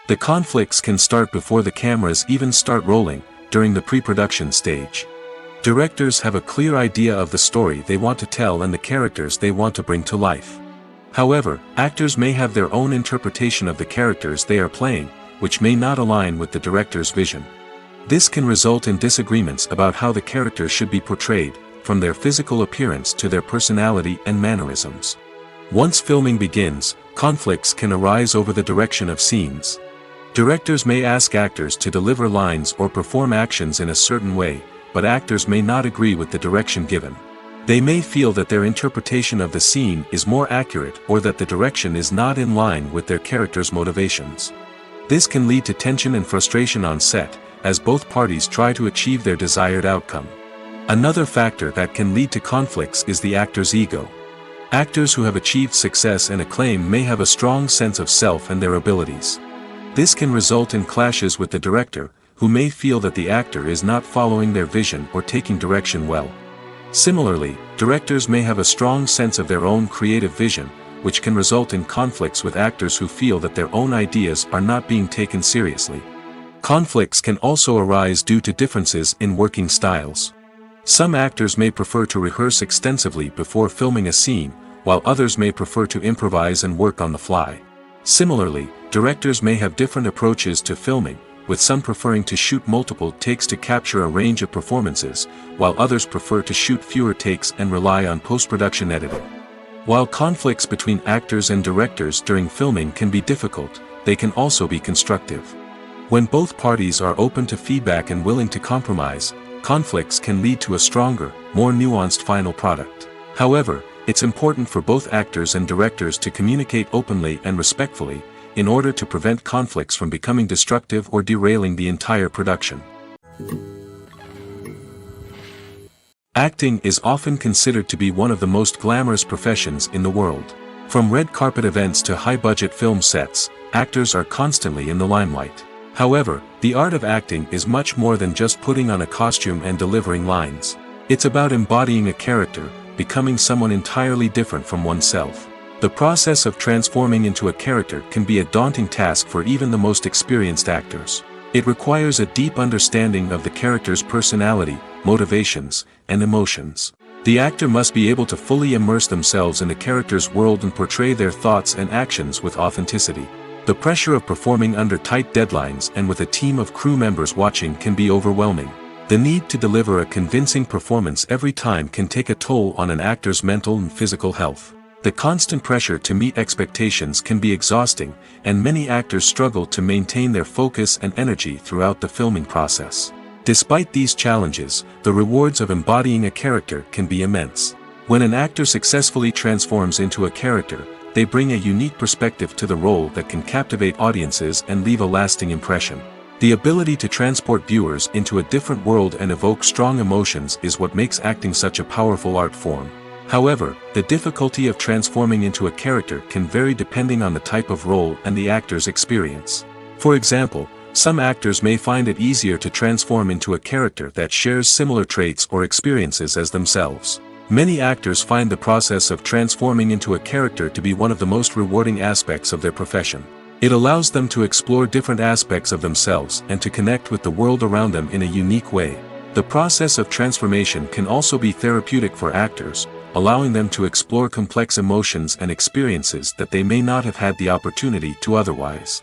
The conflicts can start before the cameras even start rolling, during the pre-production stage. Directors have a clear idea of the story they want to tell and the characters they want to bring to life. However, actors may have their own interpretation of the characters they are playing, which may not align with the director's vision. This can result in disagreements about how the characters should be portrayed, from their physical appearance to their personality and mannerisms. Once filming begins, conflicts can arise over the direction of scenes. Directors may ask actors to deliver lines or perform actions in a certain way, but actors may not agree with the direction given. They may feel that their interpretation of the scene is more accurate or that the direction is not in line with their character's motivations. This can lead to tension and frustration on set, as both parties try to achieve their desired outcome. Another factor that can lead to conflicts is the actor's ego. Actors who have achieved success and acclaim may have a strong sense of self and their abilities. This can result in clashes with the director, who may feel that the actor is not following their vision or taking direction well. Similarly, directors may have a strong sense of their own creative vision, which can result in conflicts with actors who feel that their own ideas are not being taken seriously. Conflicts can also arise due to differences in working styles. Some actors may prefer to rehearse extensively before filming a scene, while others may prefer to improvise and work on the fly. Similarly, directors may have different approaches to filming, with some preferring to shoot multiple takes to capture a range of performances, while others prefer to shoot fewer takes and rely on post-production editing. While conflicts between actors and directors during filming can be difficult, they can also be constructive. When both parties are open to feedback and willing to compromise, conflicts can lead to a stronger, more nuanced final product. However, it's important for both actors and directors to communicate openly and respectfully, in order to prevent conflicts from becoming destructive or derailing the entire production. Acting is often considered to be one of the most glamorous professions in the world. From red carpet events to high-budget film sets, actors are constantly in the limelight. However, the art of acting is much more than just putting on a costume and delivering lines. It's about embodying a character, becoming someone entirely different from oneself. The process of transforming into a character can be a daunting task for even the most experienced actors. It requires a deep understanding of the character's personality, motivations, and emotions. The actor must be able to fully immerse themselves in the character's world and portray their thoughts and actions with authenticity. The pressure of performing under tight deadlines and with a team of crew members watching can be overwhelming. The need to deliver a convincing performance every time can take a toll on an actor's mental and physical health. The constant pressure to meet expectations can be exhausting, and many actors struggle to maintain their focus and energy throughout the filming process. Despite these challenges, the rewards of embodying a character can be immense. When an actor successfully transforms into a character, they bring a unique perspective to the role that can captivate audiences and leave a lasting impression. The ability to transport viewers into a different world and evoke strong emotions is what makes acting such a powerful art form. However, the difficulty of transforming into a character can vary depending on the type of role and the actor's experience. For example, some actors may find it easier to transform into a character that shares similar traits or experiences as themselves. Many actors find the process of transforming into a character to be one of the most rewarding aspects of their profession. It allows them to explore different aspects of themselves and to connect with the world around them in a unique way. The process of transformation can also be therapeutic for actors, allowing them to explore complex emotions and experiences that they may not have had the opportunity to otherwise.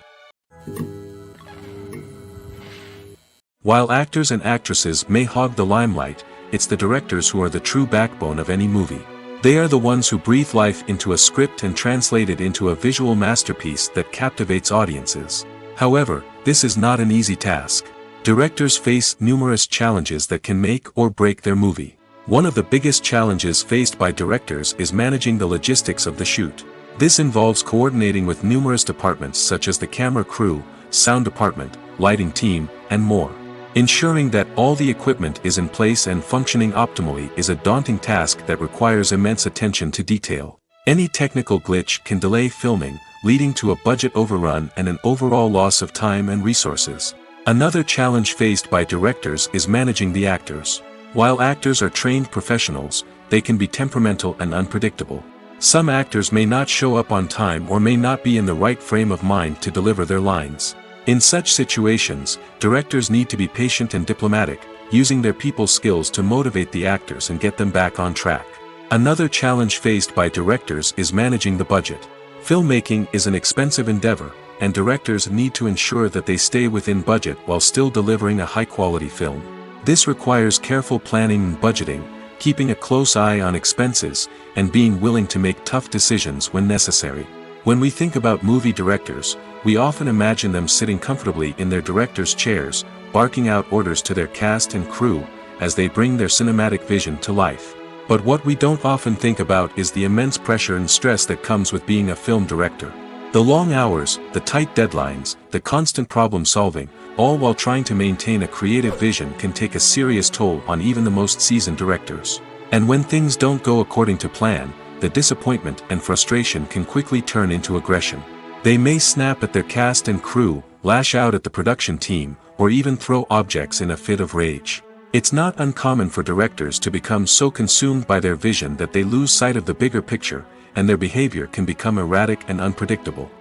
While actors and actresses may hog the limelight, it's the directors who are the true backbone of any movie. They are the ones who breathe life into a script and translate it into a visual masterpiece that captivates audiences. However, this is not an easy task. Directors face numerous challenges that can make or break their movie. One of the biggest challenges faced by directors is managing the logistics of the shoot. This involves coordinating with numerous departments such as the camera crew, sound department, lighting team, and more. Ensuring that all the equipment is in place and functioning optimally is a daunting task that requires immense attention to detail. Any technical glitch can delay filming, leading to a budget overrun and an overall loss of time and resources. Another challenge faced by directors is managing the actors. While actors are trained professionals, they can be temperamental and unpredictable. Some actors may not show up on time or may not be in the right frame of mind to deliver their lines. In such situations, directors need to be patient and diplomatic, using their people skills to motivate the actors and get them back on track. Another challenge faced by directors is managing the budget. Filmmaking is an expensive endeavor, and directors need to ensure that they stay within budget while still delivering a high-quality film. This requires careful planning and budgeting, keeping a close eye on expenses, and being willing to make tough decisions when necessary. When we think about movie directors, we often imagine them sitting comfortably in their director's chairs, barking out orders to their cast and crew, as they bring their cinematic vision to life. But what we don't often think about is the immense pressure and stress that comes with being a film director. The long hours, the tight deadlines, the constant problem solving, all while trying to maintain a creative vision can take a serious toll on even the most seasoned directors. And when things don't go according to plan, the disappointment and frustration can quickly turn into aggression. They may snap at their cast and crew, lash out at the production team, or even throw objects in a fit of rage. It's not uncommon for directors to become so consumed by their vision that they lose sight of the bigger picture, and their behavior can become erratic and unpredictable.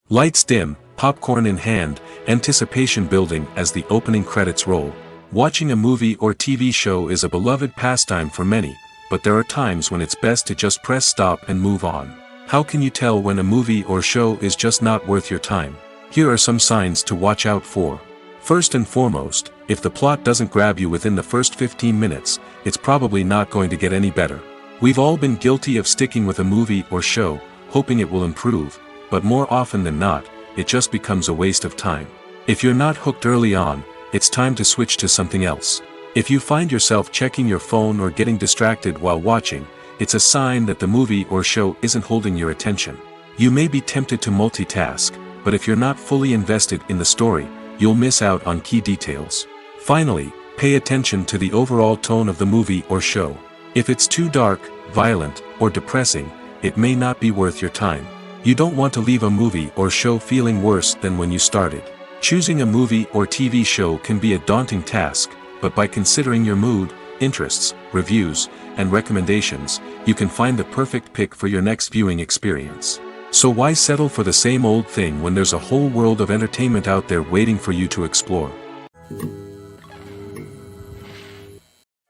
Lights dim, popcorn in hand, anticipation building as the opening credits roll. Watching a movie or TV show is a beloved pastime for many, but there are times when it's best to just press stop and move on. How can you tell when a movie or show is just not worth your time? Here are some signs to watch out for. First and foremost, if the plot doesn't grab you within the first 15 minutes, it's probably not going to get any better. We've all been guilty of sticking with a movie or show, hoping it will improve, but more often than not, it just becomes a waste of time. If you're not hooked early on, it's time to switch to something else. If you find yourself checking your phone or getting distracted while watching, it's a sign that the movie or show isn't holding your attention. You may be tempted to multitask, but if you're not fully invested in the story, you'll miss out on key details. Finally, pay attention to the overall tone of the movie or show. If it's too dark, violent, or depressing, it may not be worth your time. You don't want to leave a movie or show feeling worse than when you started. Choosing a movie or TV show can be a daunting task, but by considering your mood, interests, reviews, and recommendations, you can find the perfect pick for your next viewing experience. So why settle for the same old thing when there's a whole world of entertainment out there waiting for you to explore?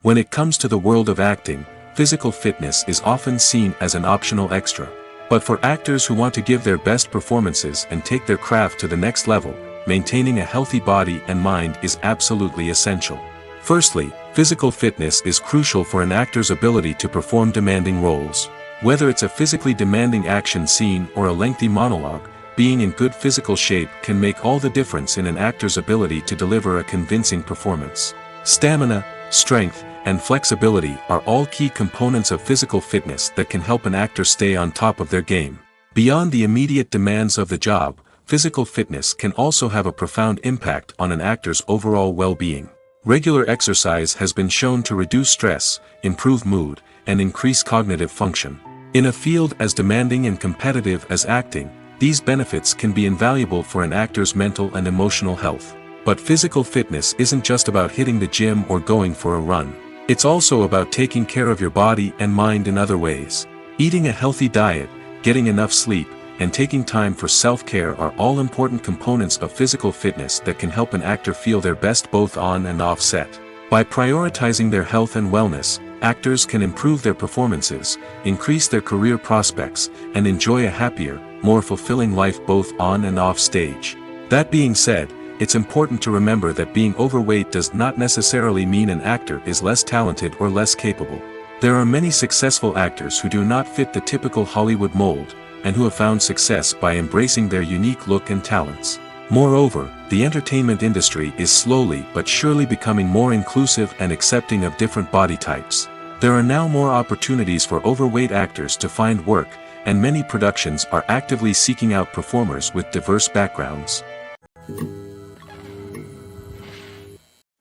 When it comes to the world of acting, physical fitness is often seen as an optional extra. But for actors who want to give their best performances and take their craft to the next level, maintaining a healthy body and mind is absolutely essential. Firstly, physical fitness is crucial for an actor's ability to perform demanding roles. Whether it's a physically demanding action scene or a lengthy monologue, being in good physical shape can make all the difference in an actor's ability to deliver a convincing performance. Stamina, strength, and flexibility are all key components of physical fitness that can help an actor stay on top of their game. Beyond the immediate demands of the job, physical fitness can also have a profound impact on an actor's overall well-being. Regular exercise has been shown to reduce stress, improve mood, and increase cognitive function. In a field as demanding and competitive as acting, these benefits can be invaluable for an actor's mental and emotional health. But physical fitness isn't just about hitting the gym or going for a run. It's also about taking care of your body and mind in other ways. Eating a healthy diet, getting enough sleep, and taking time for self-care are all important components of physical fitness that can help an actor feel their best both on and off set. By prioritizing their health and wellness, actors can improve their performances, increase their career prospects, and enjoy a happier, more fulfilling life both on and off stage. That being said, it's important to remember that being overweight does not necessarily mean an actor is less talented or less capable. There are many successful actors who do not fit the typical Hollywood mold, and who have found success by embracing their unique look and talents. Moreover, the entertainment industry is slowly but surely becoming more inclusive and accepting of different body types. There are now more opportunities for overweight actors to find work, and many productions are actively seeking out performers with diverse backgrounds.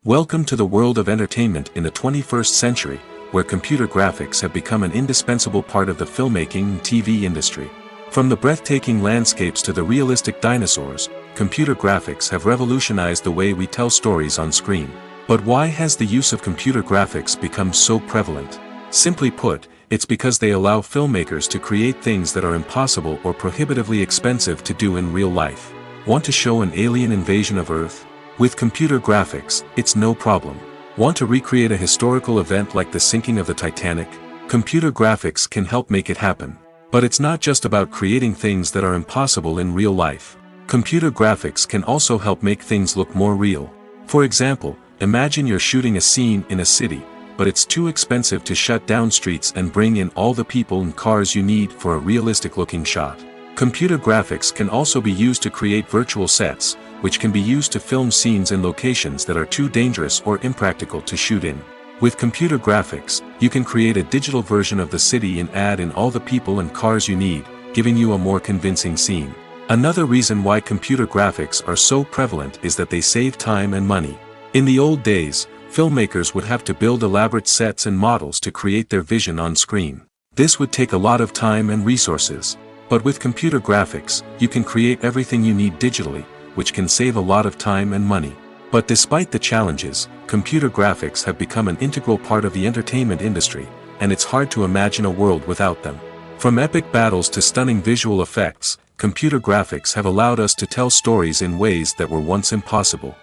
Welcome to the world of entertainment in the 21st century, where computer graphics have become an indispensable part of the filmmaking and TV industry. From the breathtaking landscapes to the realistic dinosaurs, computer graphics have revolutionized the way we tell stories on screen. But why has the use of computer graphics become so prevalent? Simply put, it's because they allow filmmakers to create things that are impossible or prohibitively expensive to do in real life. Want to show an alien invasion of Earth? With computer graphics, it's no problem. Want to recreate a historical event like the sinking of the Titanic? Computer graphics can help make it happen. But it's not just about creating things that are impossible in real life. Computer graphics can also help make things look more real. For example, imagine you're shooting a scene in a city, but it's too expensive to shut down streets and bring in all the people and cars you need for a realistic-looking shot. Computer graphics can also be used to create virtual sets, which can be used to film scenes in locations that are too dangerous or impractical to shoot in. With computer graphics, you can create a digital version of the city and add in all the people and cars you need, giving you a more convincing scene. Another reason why computer graphics are so prevalent is that they save time and money. In the old days, filmmakers would have to build elaborate sets and models to create their vision on screen. This would take a lot of time and resources. But with computer graphics, you can create everything you need digitally, which can save a lot of time and money. But despite the challenges, computer graphics have become an integral part of the entertainment industry, and it's hard to imagine a world without them. From epic battles to stunning visual effects, computer graphics have allowed us to tell stories in ways that were once impossible.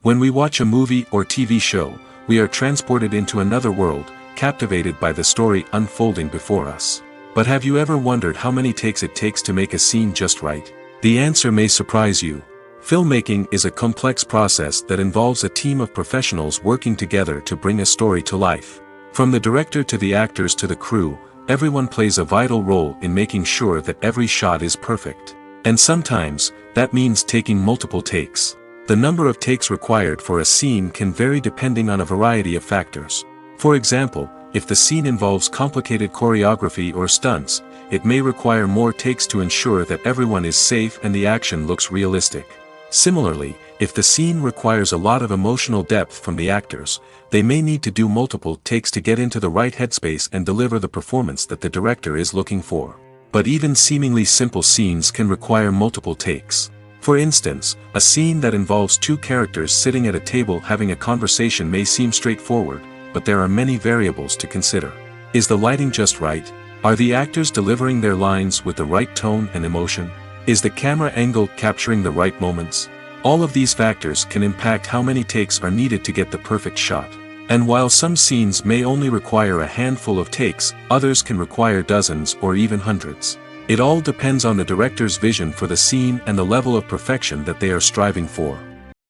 When we watch a movie or TV show, we are transported into another world, captivated by the story unfolding before us. But have you ever wondered how many takes it takes to make a scene just right? The answer may surprise you. Filmmaking is a complex process that involves a team of professionals working together to bring a story to life. From the director to the actors to the crew, everyone plays a vital role in making sure that every shot is perfect. And sometimes, that means taking multiple takes. The number of takes required for a scene can vary depending on a variety of factors. For example, if the scene involves complicated choreography or stunts, it may require more takes to ensure that everyone is safe and the action looks realistic. Similarly, if the scene requires a lot of emotional depth from the actors, they may need to do multiple takes to get into the right headspace and deliver the performance that the director is looking for. But even seemingly simple scenes can require multiple takes. For instance, a scene that involves two characters sitting at a table having a conversation may seem straightforward, but there are many variables to consider. Is the lighting just right? Are the actors delivering their lines with the right tone and emotion? Is the camera angle capturing the right moments? All of these factors can impact how many takes are needed to get the perfect shot. And while some scenes may only require a handful of takes, others can require dozens or even hundreds. It all depends on the director's vision for the scene and the level of perfection that they are striving for.